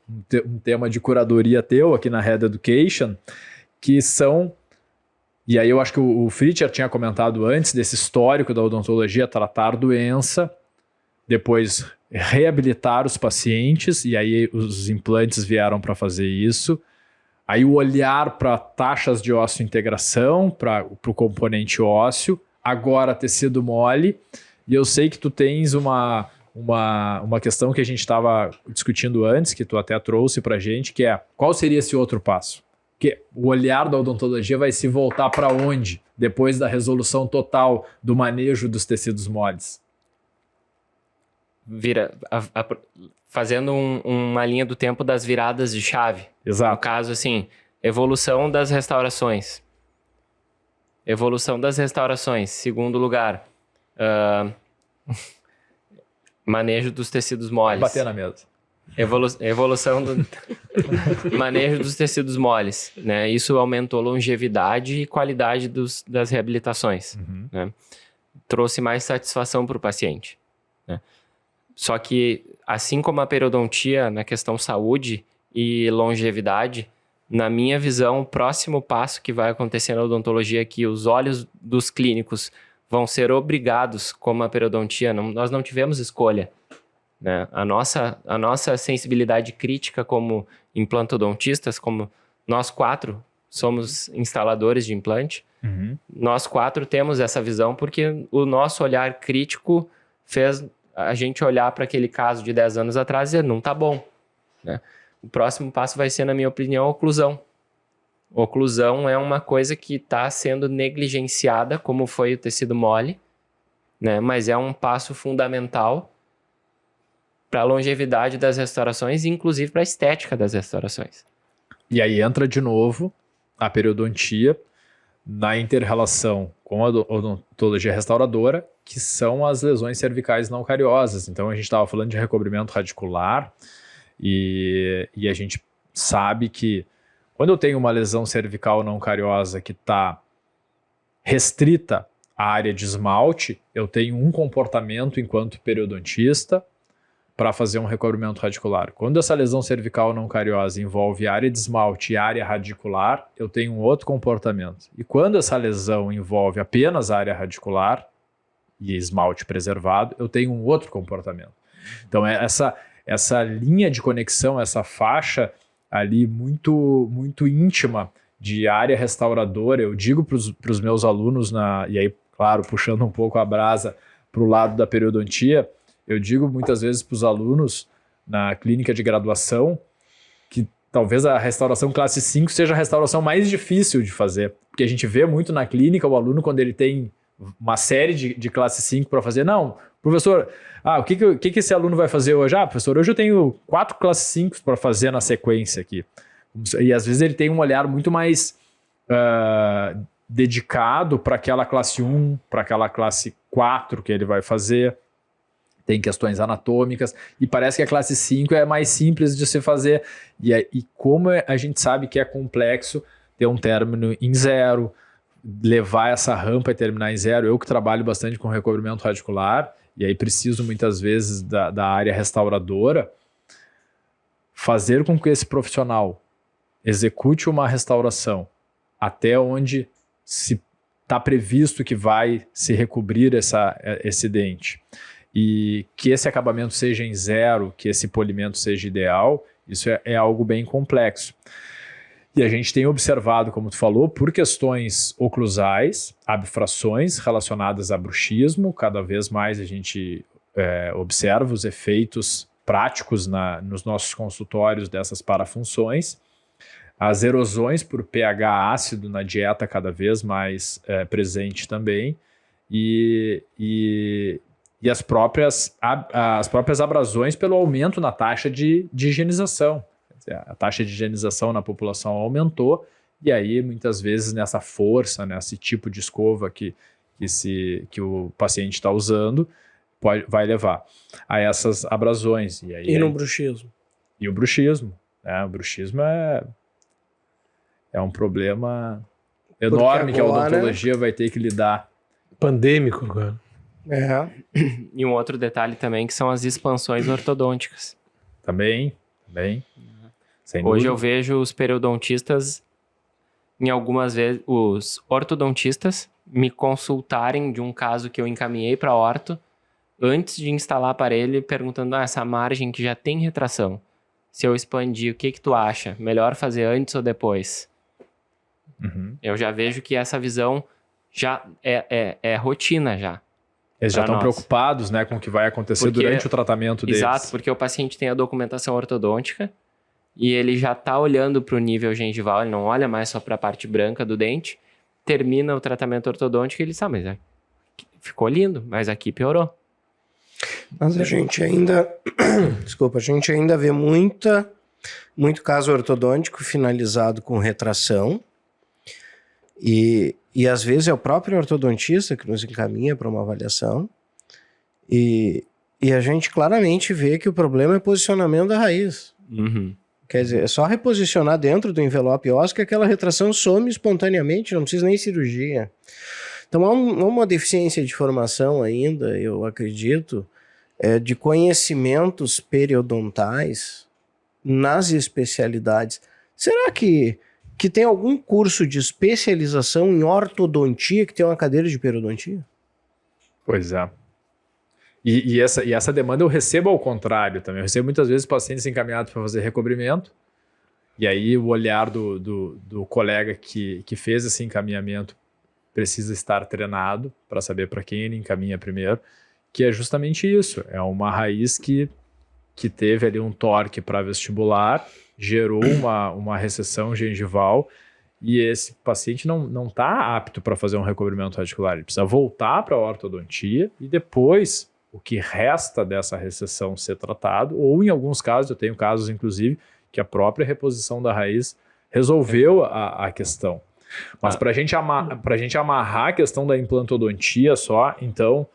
tema de curadoria teu aqui na Head Education, que são... E aí eu acho que o Fritcher tinha comentado antes desse histórico da odontologia tratar doença depois reabilitar os pacientes, e aí os implantes vieram para fazer isso. Aí o olhar para taxas de osso-integração, para o componente ósseo, agora tecido mole, e eu sei que tu tens uma questão que a gente estava discutindo antes, que tu até trouxe para a gente, que é qual seria esse outro passo? Porque o olhar da odontologia vai se voltar para onde depois da resolução total do manejo dos tecidos moles? Fazendo uma linha do tempo das viradas de chave. Exato. No caso, assim, evolução das restaurações. Evolução das restaurações. Segundo lugar, manejo dos tecidos moles. Bater na mesa. Evolução do manejo dos tecidos moles, né? Isso aumentou longevidade e qualidade das reabilitações, né? Trouxe mais satisfação para o paciente, né? Só que, assim como a periodontia na questão saúde e longevidade, na minha visão, o próximo passo que vai acontecer na odontologia é que os olhos dos clínicos vão ser obrigados, como a periodontia, nós não tivemos escolha, né? A nossa sensibilidade crítica como implantodontistas, como nós 4 somos instaladores de implante, nós 4 temos essa visão porque o nosso olhar crítico fez a gente olhar para aquele caso de 10 anos atrás e dizer, não tá bom, né? O próximo passo vai ser, na minha opinião, a oclusão. Oclusão é uma coisa que está sendo negligenciada, como foi o tecido mole, né? Mas é um passo fundamental para a longevidade das restaurações e, inclusive, para a estética das restaurações. E aí entra de novo a periodontia na inter-relação com a odontologia restauradora, que são as lesões cervicais não cariosas. Então, a gente estava falando de recobrimento radicular e a gente sabe que quando eu tenho uma lesão cervical não cariosa que está restrita à área de esmalte, eu tenho um comportamento enquanto periodontista para fazer um recobrimento radicular. Quando essa lesão cervical não cariosa envolve área de esmalte e área radicular, eu tenho um outro comportamento. E quando essa lesão envolve apenas área radicular e esmalte preservado, eu tenho um outro comportamento. Então, essa linha de conexão, essa faixa ali muito, muito íntima de área restauradora, eu digo para os meus alunos, e aí, claro, puxando um pouco a brasa para o lado da periodontia, eu digo muitas vezes para os alunos na clínica de graduação que talvez a restauração classe 5 seja a restauração mais difícil de fazer, porque a gente vê muito na clínica o aluno quando ele tem uma série de classe 5 para fazer. Não, professor, o que esse aluno vai fazer hoje? Professor, hoje eu tenho 4 classe 5 para fazer na sequência aqui. E às vezes ele tem um olhar muito mais dedicado para aquela classe 1, para aquela classe 4 que ele vai fazer. Tem questões anatômicas, e parece que a classe 5 é mais simples de se fazer. E como a gente sabe que é complexo ter um término em 0, levar essa rampa e terminar em 0. Eu que trabalho bastante com recobrimento radicular, e aí preciso muitas vezes da área restauradora, fazer com que esse profissional execute uma restauração até onde se está previsto que vai se recobrir esse dente, e que esse acabamento seja em 0, que esse polimento seja ideal, isso é algo bem complexo. E a gente tem observado, como tu falou, por questões oclusais, abfrações relacionadas a bruxismo, cada vez mais a gente observa os efeitos práticos nos nossos consultórios dessas parafunções, as erosões por pH ácido na dieta cada vez mais presente também, e as próprias abrasões pelo aumento na taxa de higienização. A taxa de higienização na população aumentou, e aí muitas vezes nessa força, nesse tipo de escova que o paciente está usando, vai levar a essas abrasões. E no bruxismo. E o bruxismo. O bruxismo é um problema enorme que a odontologia vai ter que lidar. Pandêmico, cara. E um outro detalhe também que são as expansões ortodônticas. Também. Hoje eu vejo os periodontistas, em algumas vezes, os ortodontistas me consultarem de um caso que eu encaminhei para orto, antes de instalar aparelho, perguntando, essa margem que já tem retração, se eu expandir, o que tu acha? Melhor fazer antes ou depois? Uhum. Eu já vejo que essa visão já é rotina já. Eles já Pra estão nós. preocupados, né, com o que vai acontecer Porque- durante o tratamento deles. Exato, porque o paciente tem a documentação ortodôntica e ele já está olhando para o nível gengival, ele não olha mais só para a parte branca do dente, termina o tratamento ortodôntico e ele sabe, mas ficou lindo, mas aqui piorou. Mas a gente ainda, desculpa, a gente ainda vê muito caso ortodôntico finalizado com retração e às vezes é o próprio ortodontista que nos encaminha para uma avaliação e a gente claramente vê que o problema é posicionamento da raiz. Uhum. Quer dizer, é só reposicionar dentro do envelope ósseo que aquela retração some espontaneamente, não precisa nem cirurgia. Então há uma deficiência de formação ainda, eu acredito, de conhecimentos periodontais nas especialidades. Será que tem algum curso de especialização em ortodontia que tem uma cadeira de periodontia? Pois é. E essa demanda eu recebo ao contrário também. Eu recebo muitas vezes pacientes encaminhados para fazer recobrimento, e aí o olhar do colega que fez esse encaminhamento precisa estar treinado para saber para quem ele encaminha primeiro, que é justamente isso. É uma raiz que teve ali um torque para vestibular, gerou uma recessão gengival, e esse paciente não está apto para fazer um recobrimento radicular. Ele precisa voltar para a ortodontia e depois o que resta dessa recessão ser tratado, ou em alguns casos, eu tenho casos inclusive, que a própria reposição da raiz resolveu a questão. Mas para a gente amarrar a questão da implantodontia só, então,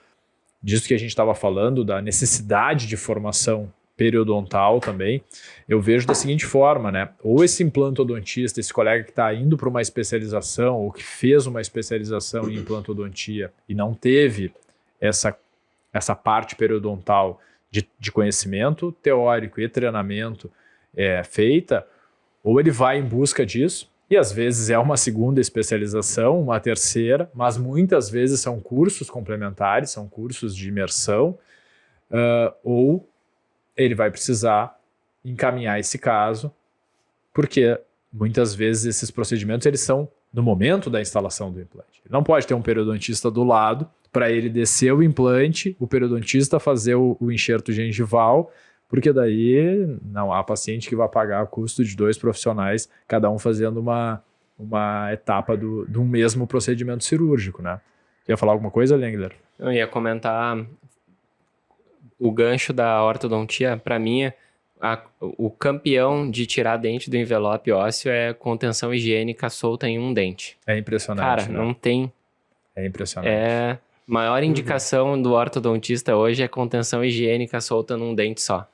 disso que a gente estava falando, da necessidade de formação periodontal também, eu vejo da seguinte forma, né? Ou esse implantodontista, esse colega que está indo para uma especialização, ou que fez uma especialização em implantodontia e não teve essa parte periodontal de conhecimento teórico e treinamento feita, ou ele vai em busca disso, e às vezes é uma segunda especialização, uma terceira, mas muitas vezes são cursos complementares, são cursos de imersão, ou ele vai precisar encaminhar esse caso, porque muitas vezes esses procedimentos eles são no momento da instalação do implante. Ele não pode ter um periodontista do lado para ele descer o implante, o periodontista fazer o enxerto gengival, porque daí não há paciente que vai pagar o custo de 2 profissionais, cada um fazendo uma etapa do mesmo procedimento cirúrgico, né? Quer falar alguma coisa, Lengler? Eu ia comentar o gancho da ortodontia, para mim, o campeão de tirar dente do envelope ósseo é contenção higiênica solta em um dente. É impressionante. Cara, né? não tem. É impressionante. Maior indicação do ortodontista hoje é contenção higiênica solta num dente só.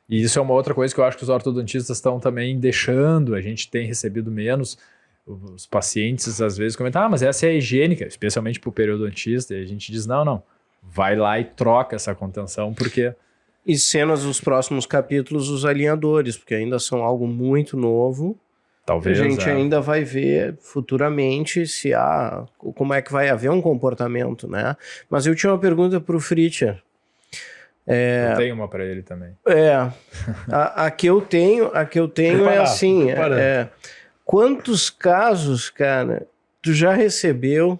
E isso é uma outra coisa que eu acho que os ortodontistas estão também deixando. A gente tem recebido menos. Os pacientes às vezes comentam, mas essa é a higiênica, especialmente para o periodontista. E a gente diz, não. Vai lá e troca essa contenção, porque... E cenas dos próximos capítulos, os alinhadores, porque ainda são algo muito novo. Talvez, a gente ainda vai ver futuramente como é que vai haver um comportamento, né? Mas eu tinha uma pergunta para o Fritcher. Eu tenho uma para ele também. A que eu tenho é assim, quantos casos, cara, tu já recebeu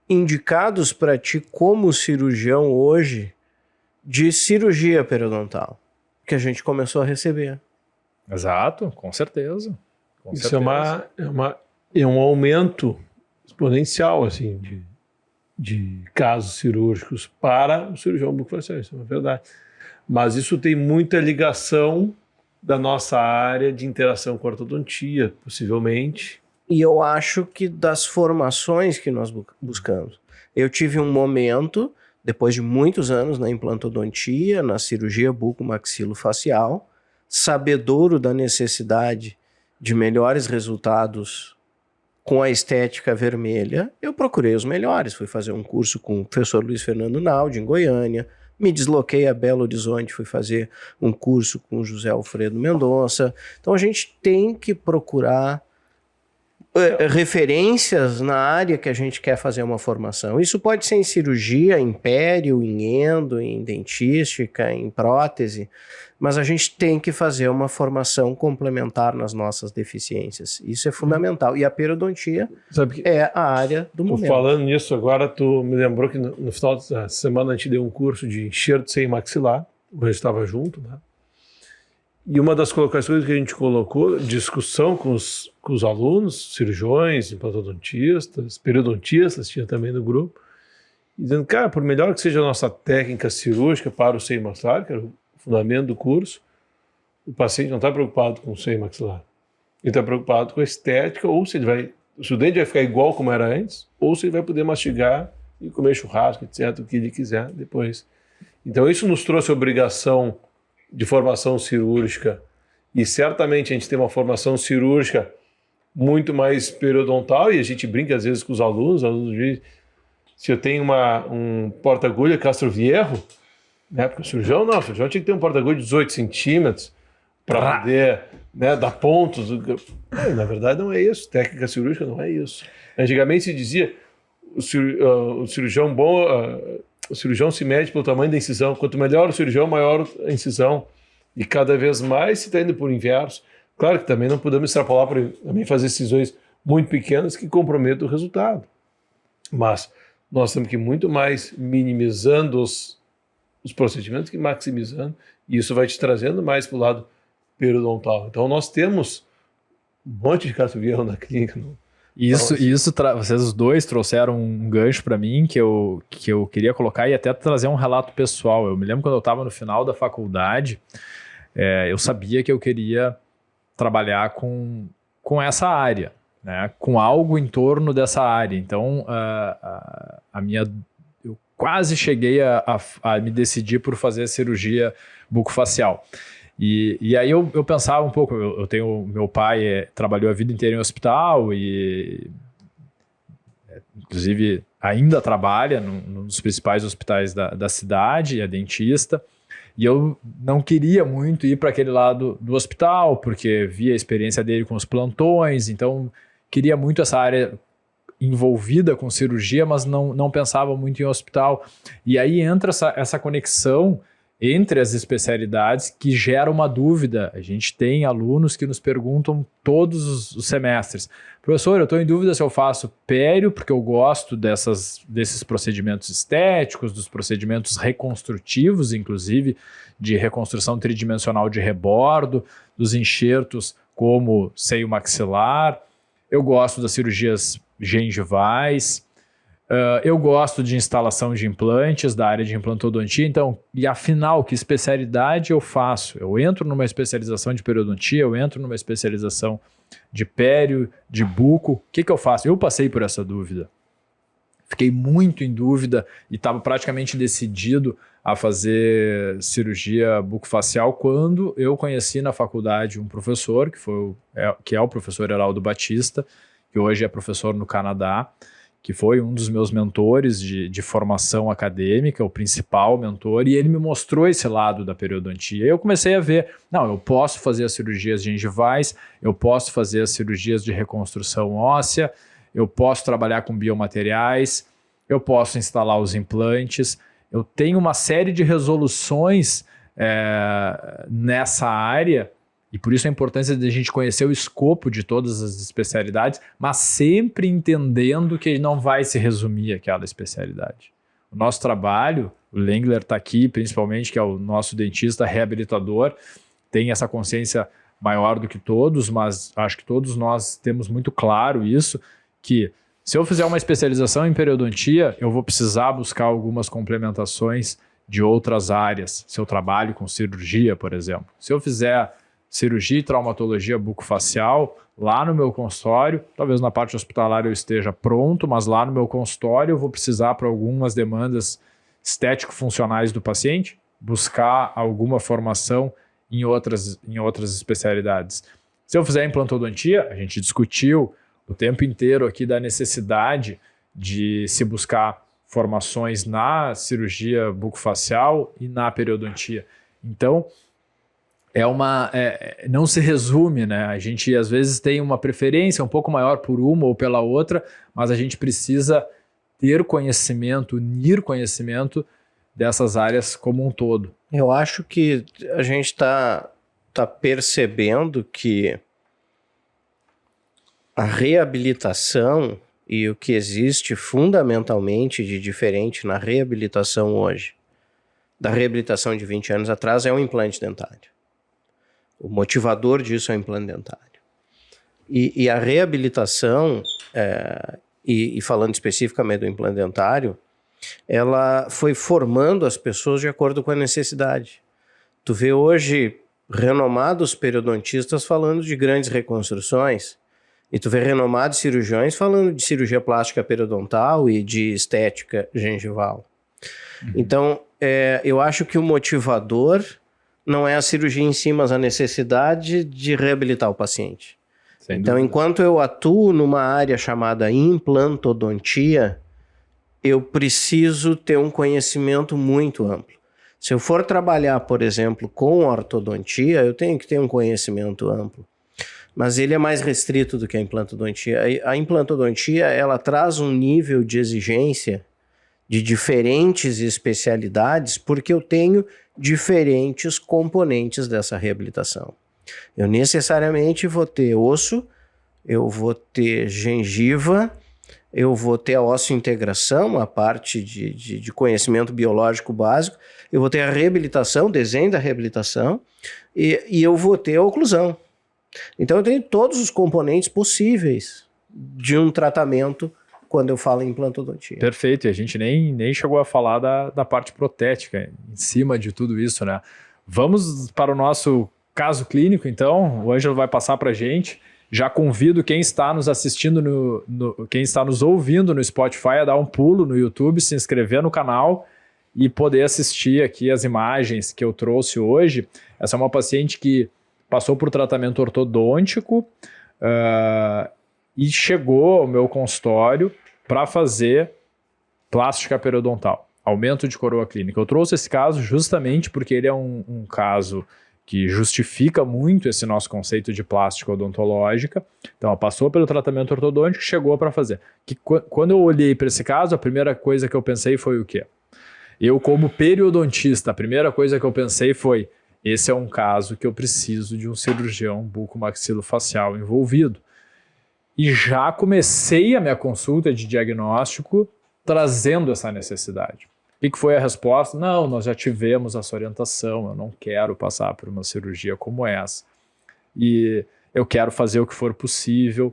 indicados para ti como cirurgião hoje de cirurgia periodontal? Que a gente começou a receber. Exato, com certeza. Isso é um aumento exponencial, assim, de casos cirúrgicos para o cirurgião bucofacial, isso é uma verdade. Mas isso tem muita ligação da nossa área de interação com a ortodontia, possivelmente. E eu acho que das formações que nós buscamos. Eu tive um momento, depois de muitos anos na implantodontia, na cirurgia bucomaxilofacial, sabedouro da necessidade de melhores resultados com a estética vermelha, eu procurei os melhores. Fui fazer um curso com o professor Luiz Fernando Naldi, em Goiânia, me desloquei a Belo Horizonte, fui fazer um curso com o José Alfredo Mendonça. Então a gente tem que procurar referências na área que a gente quer fazer uma formação. Isso pode ser em cirurgia, em pério, em endo, em dentística, em prótese, mas a gente tem que fazer uma formação complementar nas nossas deficiências. Isso é fundamental. E a periodontia é a área do momento. Falando nisso agora, tu me lembrou que no final da semana a gente deu um curso de enxerto de seio maxilar, eu estava junto, né? E uma das colocações que a gente colocou, discussão com os alunos, cirurgiões, implantodontistas, periodontistas, tinha também no grupo, dizendo, cara, por melhor que seja a nossa técnica cirúrgica para o seio maxilar, que era o fundamento do curso, o paciente não está preocupado com o seio maxilar. Ele está preocupado com a estética, ou se o dente vai ficar igual como era antes, ou se ele vai poder mastigar e comer churrasco, etc., o que ele quiser depois. Então isso nos trouxe a obrigação de formação cirúrgica, e certamente a gente tem uma formação cirúrgica muito mais periodontal, e a gente brinca às vezes com os alunos dizem, se eu tenho um porta-agulha Castro Viejo, né, porque o cirurgião tinha que ter um porta-agulha de 18 centímetros para poder, né, dar pontos. Na verdade não é isso, técnica cirúrgica não é isso. Antigamente se dizia, o cirurgião bom... O cirurgião se mede pelo tamanho da incisão. Quanto melhor o cirurgião, maior a incisão. E cada vez mais se está indo por inverso. Claro que também não podemos extrapolar para também fazer incisões muito pequenas que comprometam o resultado. Mas nós temos que ir muito mais minimizando os procedimentos que maximizando. E isso vai te trazendo mais para o lado periodontal. Então nós temos um monte de Castro Viejo na clínica. Vocês os dois trouxeram um gancho para mim que eu queria colocar e até trazer um relato pessoal. Eu me lembro quando eu estava no final da faculdade, eu sabia que eu queria trabalhar com essa área, né? Com algo em torno dessa área. Então, eu quase cheguei a me decidir por fazer cirurgia bucofacial. E aí eu pensava um pouco, meu pai trabalhou a vida inteira em hospital e inclusive ainda trabalha num dos principais hospitais da cidade, é dentista, e eu não queria muito ir para aquele lado do hospital, porque via a experiência dele com os plantões, então queria muito essa área envolvida com cirurgia, mas não pensava muito em hospital. E aí entra essa conexão entre as especialidades que gera uma dúvida. A gente tem alunos que nos perguntam todos os semestres, professor, eu estou em dúvida se eu faço pério, porque eu gosto desses procedimentos estéticos, dos procedimentos reconstrutivos, inclusive de reconstrução tridimensional de rebordo, dos enxertos como seio maxilar, eu gosto das cirurgias gengivais, eu gosto de instalação de implantes, da área de implantodontia, então, e afinal, que especialidade eu faço? Eu entro numa especialização de periodontia, eu entro numa especialização de pério, de buco, o que eu faço? Eu passei por essa dúvida. Fiquei muito em dúvida e estava praticamente decidido a fazer cirurgia bucofacial quando eu conheci na faculdade um professor, que é o professor Heraldo Batista, que hoje é professor no Canadá, que foi um dos meus mentores de formação acadêmica, o principal mentor, e ele me mostrou esse lado da periodontia. E eu comecei a ver, não, eu posso fazer as cirurgias gengivais, eu posso fazer as cirurgias de reconstrução óssea, eu posso trabalhar com biomateriais, eu posso instalar os implantes, eu tenho uma série de resoluções nessa área, e por isso a importância de a gente conhecer o escopo de todas as especialidades, mas sempre entendendo que não vai se resumir àquela especialidade. O nosso trabalho, o Lengler está aqui, principalmente, que é o nosso dentista reabilitador, tem essa consciência maior do que todos, mas acho que todos nós temos muito claro isso, que se eu fizer uma especialização em periodontia, eu vou precisar buscar algumas complementações de outras áreas, se eu trabalho com cirurgia, por exemplo. Se eu fizer cirurgia e traumatologia bucofacial, lá no meu consultório, talvez na parte hospitalar eu esteja pronto, mas lá no meu consultório eu vou precisar, para algumas demandas estético-funcionais do paciente, buscar alguma formação em outras especialidades. Se eu fizer implantodontia, a gente discutiu o tempo inteiro aqui da necessidade de se buscar formações na cirurgia bucofacial e na periodontia. Então, não se resume, né? A gente às vezes tem uma preferência um pouco maior por uma ou pela outra, mas a gente precisa ter conhecimento, unir conhecimento dessas áreas como um todo. Eu acho que a gente está percebendo que a reabilitação e o que existe fundamentalmente de diferente na reabilitação hoje, da reabilitação de 20 anos atrás, é o implante dentário. O motivador disso é o implante dentário. E a reabilitação, e falando especificamente do implante dentário, ela foi formando as pessoas de acordo com a necessidade. Tu vê hoje renomados periodontistas falando de grandes reconstruções, e tu vê renomados cirurgiões falando de cirurgia plástica periodontal e de estética gengival. Então, eu acho que o motivador não é a cirurgia em si, mas a necessidade de reabilitar o paciente. Então, enquanto eu atuo numa área chamada implantodontia, eu preciso ter um conhecimento muito amplo. Se eu for trabalhar, por exemplo, com ortodontia, eu tenho que ter um conhecimento amplo. Mas ele é mais restrito do que a implantodontia. A implantodontia, ela traz um nível de exigência de diferentes especialidades, porque eu tenho diferentes componentes dessa reabilitação. Eu necessariamente vou ter osso, eu vou ter gengiva, eu vou ter a osseointegração, a parte de conhecimento biológico básico, eu vou ter a reabilitação, o desenho da reabilitação, e eu vou ter a oclusão. Então eu tenho todos os componentes possíveis de um tratamento quando eu falo em implantodontia. Perfeito, e a gente nem chegou a falar da parte protética em cima de tudo isso, né? Vamos para o nosso caso clínico, então. O Ângelo vai passar para a gente. Já convido quem está nos assistindo, quem está nos ouvindo no Spotify a dar um pulo no YouTube, se inscrever no canal e poder assistir aqui as imagens que eu trouxe hoje. Essa é uma paciente que passou por tratamento ortodôntico e chegou ao meu consultório para fazer plástica periodontal, aumento de coroa clínica. Eu trouxe esse caso justamente porque ele é um caso que justifica muito esse nosso conceito de plástica odontológica. Então, ela passou pelo tratamento ortodôntico e chegou para fazer. Quando eu olhei para esse caso, a primeira coisa que eu pensei foi o quê? Eu, como periodontista, a primeira coisa que eu pensei foi: esse é um caso que eu preciso de um cirurgião bucomaxilofacial envolvido. E já comecei a minha consulta de diagnóstico trazendo essa necessidade. O que foi a resposta? Não, nós já tivemos essa orientação, eu não quero passar por uma cirurgia como essa. E eu quero fazer o que for possível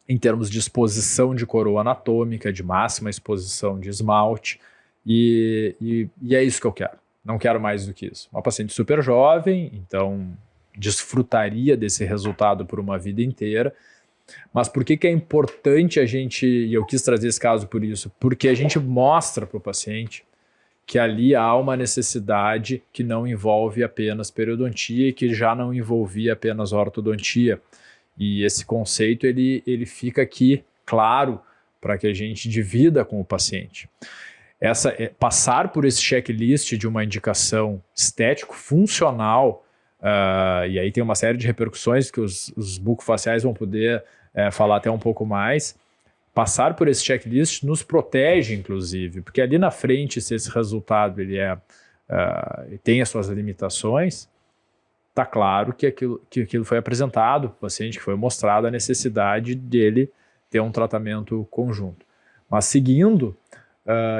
em termos de exposição de coroa anatômica, de máxima exposição de esmalte, e é isso que eu quero. Não quero mais do que isso. Uma paciente super jovem, então desfrutaria desse resultado por uma vida inteira. Mas por que é importante a gente, e eu quis trazer esse caso por isso, porque a gente mostra para o paciente que ali há uma necessidade que não envolve apenas periodontia e que já não envolvia apenas ortodontia. E esse conceito ele fica aqui claro para que a gente divida com o paciente. Passar por esse checklist de uma indicação estético-funcional, e aí tem uma série de repercussões que os bucofaciais vão poder falar até um pouco mais. Passar por esse checklist nos protege, inclusive, porque ali na frente, se esse resultado ele tem as suas limitações, está claro que aquilo foi apresentado para o paciente, que foi mostrada a necessidade dele ter um tratamento conjunto. Mas seguindo,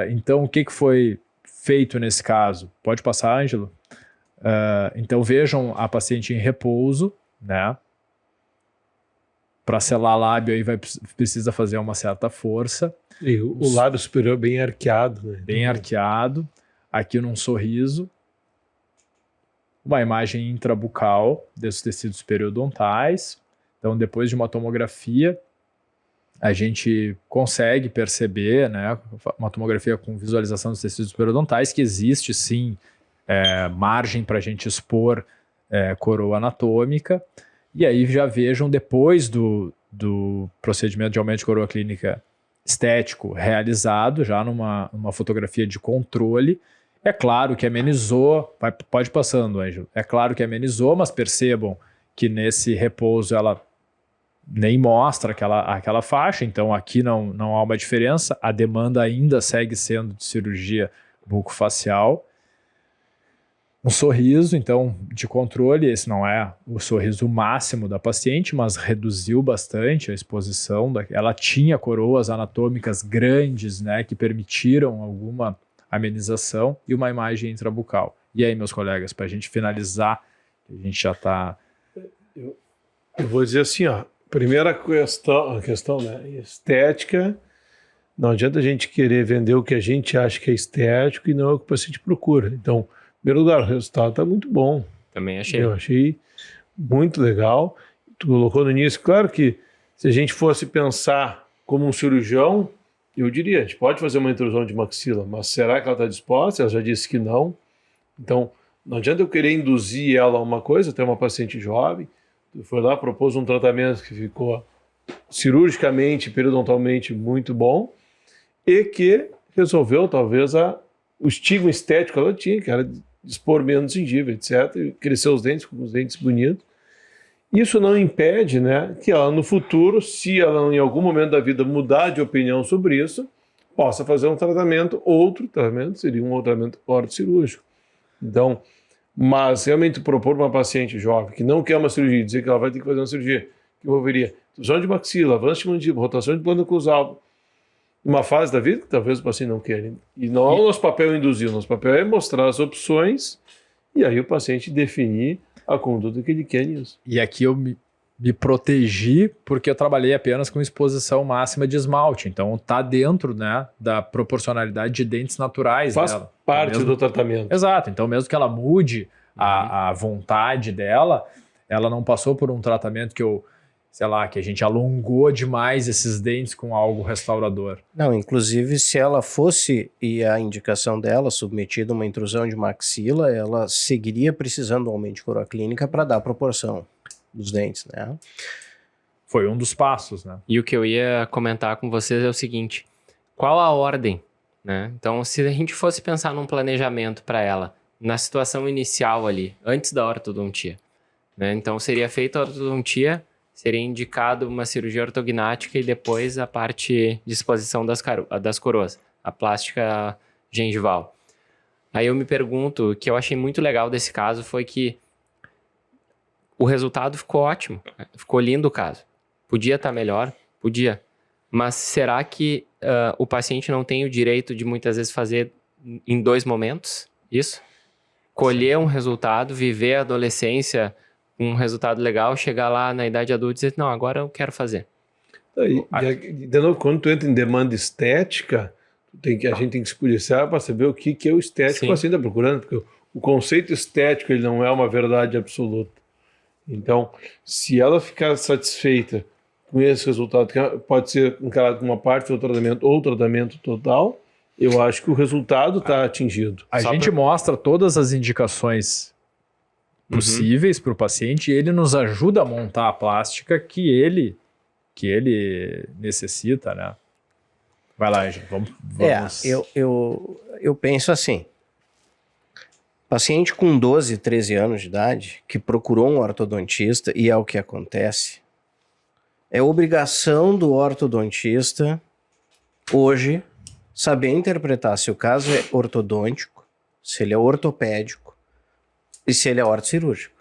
então o que foi feito nesse caso? Pode passar, Ângelo? Então vejam a paciente em repouso, né? Para selar lábio aí precisa fazer uma certa força. E o lábio superior bem arqueado, né? Bem arqueado, aqui num sorriso. Uma imagem intrabucal desses tecidos periodontais. Então depois de uma tomografia, a gente consegue perceber, né, uma tomografia com visualização dos tecidos periodontais, que existe sim margem para a gente expor coroa anatômica. E aí já vejam, depois do procedimento de aumento de coroa clínica estético realizado, já numa fotografia de controle, É claro que amenizou, pode passando, Ângelo. É claro que amenizou, mas percebam que nesse repouso ela nem mostra aquela faixa, então aqui não há uma diferença. A demanda ainda segue sendo de cirurgia bucofacial. Um sorriso, então, de controle, esse não é o sorriso máximo da paciente, mas reduziu bastante a exposição. Ela tinha coroas anatômicas grandes, né, que permitiram alguma amenização e uma imagem intrabucal. E aí, meus colegas, para a gente finalizar, a gente já está... Eu vou dizer assim, ó, primeira questão, né, estética, não adianta a gente querer vender o que a gente acha que é estético e não é o que o paciente procura. Então, em primeiro lugar, o resultado está muito bom. Também achei. Eu achei muito legal. Tu colocou no início, claro que se a gente fosse pensar como um cirurgião, eu diria, a gente pode fazer uma intrusão de maxila, mas será que ela está disposta? Ela já disse que não. Então, não adianta eu querer induzir ela a uma coisa, ter uma paciente jovem, foi lá, propôs um tratamento que ficou cirurgicamente, periodontalmente muito bom e que resolveu talvez o estigma estético que ela tinha, que era dispor menos gengiva, etc., e crescer os dentes com os dentes bonitos. Isso não impede, né, que ela no futuro, se ela em algum momento da vida mudar de opinião sobre isso, possa fazer um tratamento, outro tratamento, seria um tratamento ortocirúrgico. Então, mas realmente propor uma paciente jovem que não quer uma cirurgia, dizer que ela vai ter que fazer uma cirurgia que envolveria intrusão de maxila, avanço de mandíbula, rotação de plano oclusal, uma fase da vida que talvez o paciente não queira. E não é o nosso papel induzir, o nosso papel é mostrar as opções e aí o paciente definir a conduta que ele quer nisso. E aqui eu me protegi porque eu trabalhei apenas com exposição máxima de esmalte. Então está dentro, né, da proporcionalidade de dentes naturais Faz dela. parte então, mesmo... do tratamento. Exato. Então mesmo que ela mude a vontade dela, ela não passou por um tratamento que que a gente alongou demais esses dentes com algo restaurador. Não, inclusive se ela fosse, e a indicação dela, submetida a uma intrusão de maxila, ela seguiria precisando do aumento de coroa clínica para dar a proporção dos dentes, né? Foi um dos passos, né? E o que eu ia comentar com vocês é o seguinte, qual a ordem, né? Então, se a gente fosse pensar num planejamento para ela, na situação inicial ali, antes da ortodontia, né? Então, seria feita a ortodontia, seria indicado uma cirurgia ortognática e depois a parte de exposição das coroas, a plástica gengival. Aí eu me pergunto, o que eu achei muito legal desse caso foi que o resultado ficou ótimo, ficou lindo o caso. Podia estar melhor? Podia. Mas será que o paciente não tem o direito de muitas vezes fazer em 2 momentos isso? Colher um resultado, viver a adolescência, um resultado legal, chegar lá na idade adulta e dizer, não, agora eu quero fazer. De novo, quando tu entra em demanda estética, a gente tem que se policiar para saber o que é o estético que o paciente está procurando, porque o conceito estético ele não é uma verdade absoluta. Então, se ela ficar satisfeita com esse resultado, que pode ser encarado como uma parte do tratamento ou tratamento total, eu acho que o resultado está atingido. A gente mostra todas as indicações possíveis para o paciente e ele nos ajuda a montar a plástica que ele necessita, né? Vai lá, gente, vamos... Eu penso assim, paciente com 12, 13 anos de idade que procurou um ortodontista, e é o que acontece, é obrigação do ortodontista hoje saber interpretar se o caso é ortodôntico, se ele é ortopédico e se ele é ortocirúrgico.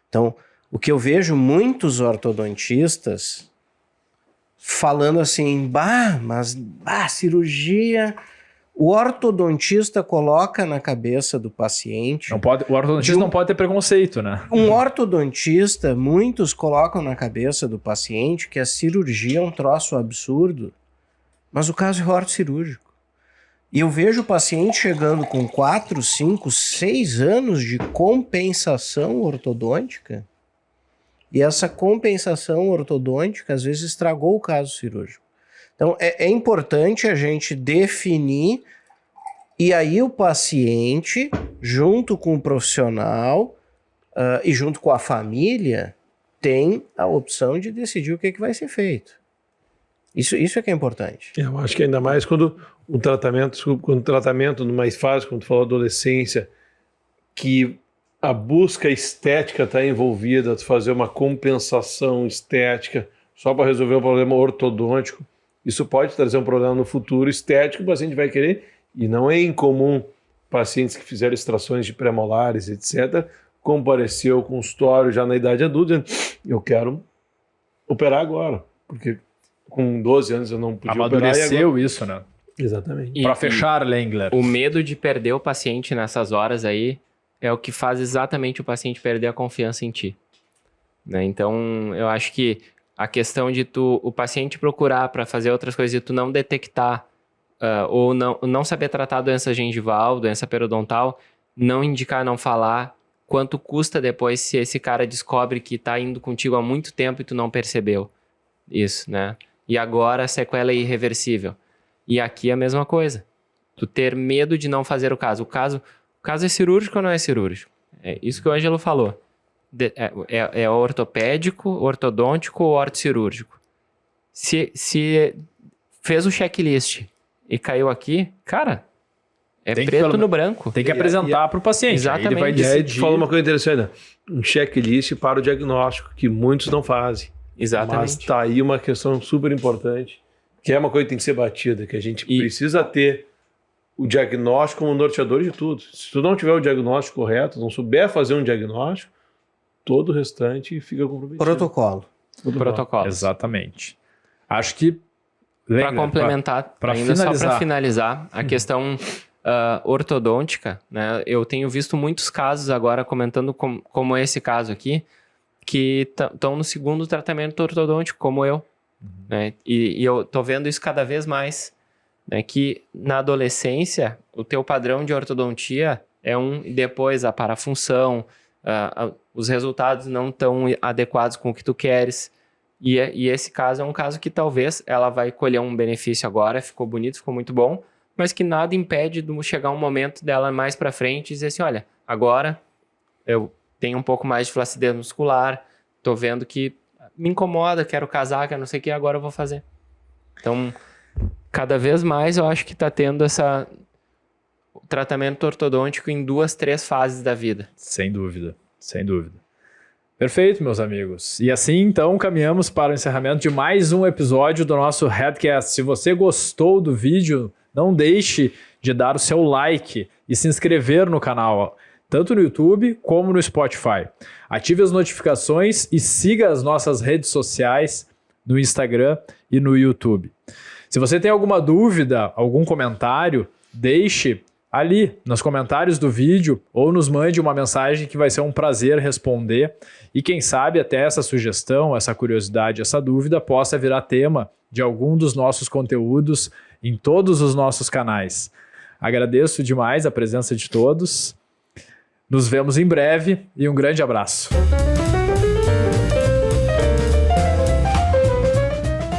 Então, o que eu vejo muitos ortodontistas falando assim, cirurgia, o ortodontista coloca na cabeça do paciente... o ortodontista não pode ter preconceito, né? Um ortodontista, muitos colocam na cabeça do paciente que a cirurgia é um troço absurdo, mas o caso é ortocirúrgico. E eu vejo o paciente chegando com 4, 5, 6 anos de compensação ortodôntica, e essa compensação ortodôntica às vezes estragou o caso cirúrgico. Então é importante a gente definir, e aí o paciente, junto com o profissional e junto com a família, tem a opção de decidir o que vai ser feito. Isso é que é importante. Eu acho que ainda mais quando o tratamento numa fase, quando tu falou adolescência, que a busca estética está envolvida, tu fazer uma compensação estética só para resolver um problema ortodôntico, isso pode trazer um problema no futuro estético, o paciente vai querer, e não é incomum pacientes que fizeram extrações de premolares, etc., compareceu ao consultório já na idade adulta, dizendo, eu quero operar agora, porque com 12 anos eu não podia Amadureceu isso, né? Exatamente. Para fechar, Lengler. O medo de perder o paciente nessas horas aí é o que faz exatamente o paciente perder a confiança em ti. Né? Então, eu acho que a questão de o paciente procurar para fazer outras coisas e tu não detectar ou não saber tratar doença gengival, doença periodontal, não indicar, não falar, quanto custa depois se esse cara descobre que está indo contigo há muito tempo e tu não percebeu isso, né? E agora a sequela é irreversível. E aqui é a mesma coisa. Tu ter medo de não fazer o caso. O caso é cirúrgico ou não é cirúrgico? É isso que o Ângelo falou. É ortopédico, ortodôntico ou ortocirúrgico? Se fez o checklist e caiu aqui, cara, Tem que preto no branco. Tem que apresentar para o paciente. Exatamente. Aí ele vai E aí tu decidir. fala uma coisa interessante, né? Um checklist para o diagnóstico, que muitos não fazem. Exatamente. Mas está aí uma questão super importante, que é uma coisa que tem que ser batida, que a gente precisa ter o diagnóstico como norteador de tudo. Se tu não tiver o diagnóstico correto, não souber fazer um diagnóstico, todo o restante fica comprometido. Protocolo. Protocolo. Exatamente. Acho que... Para complementar, pra ainda finalizar. só para finalizar, a questão ortodôntica, né? Eu tenho visto muitos casos agora, comentando como esse caso aqui, que estão no segundo tratamento ortodôntico, como eu. Né? E eu tô vendo isso cada vez mais, né? Que na adolescência, o teu padrão de ortodontia é e depois a parafunção, os resultados não estão adequados com o que tu queres. E esse caso é um caso que talvez ela vai colher um benefício agora, ficou bonito, ficou muito bom, mas que nada impede de chegar um momento dela mais para frente e dizer assim, olha, agora eu tenho um pouco mais de flacidez muscular, tô vendo que me incomoda, quero casar, quero não sei o que, agora eu vou fazer. Então, cada vez mais eu acho que tá tendo o tratamento ortodôntico em 2, 3 fases da vida. Sem dúvida, sem dúvida. Perfeito, meus amigos. E assim, então, caminhamos para o encerramento de mais um episódio do nosso Headcast. Se você gostou do vídeo, não deixe de dar o seu like e se inscrever no canal, tanto no YouTube como no Spotify. Ative as notificações e siga as nossas redes sociais no Instagram e no YouTube. Se você tem alguma dúvida, algum comentário, deixe ali nos comentários do vídeo ou nos mande uma mensagem que vai ser um prazer responder. E quem sabe até essa sugestão, essa curiosidade, essa dúvida possa virar tema de algum dos nossos conteúdos em todos os nossos canais. Agradeço demais a presença de todos. Nos vemos em breve e um grande abraço.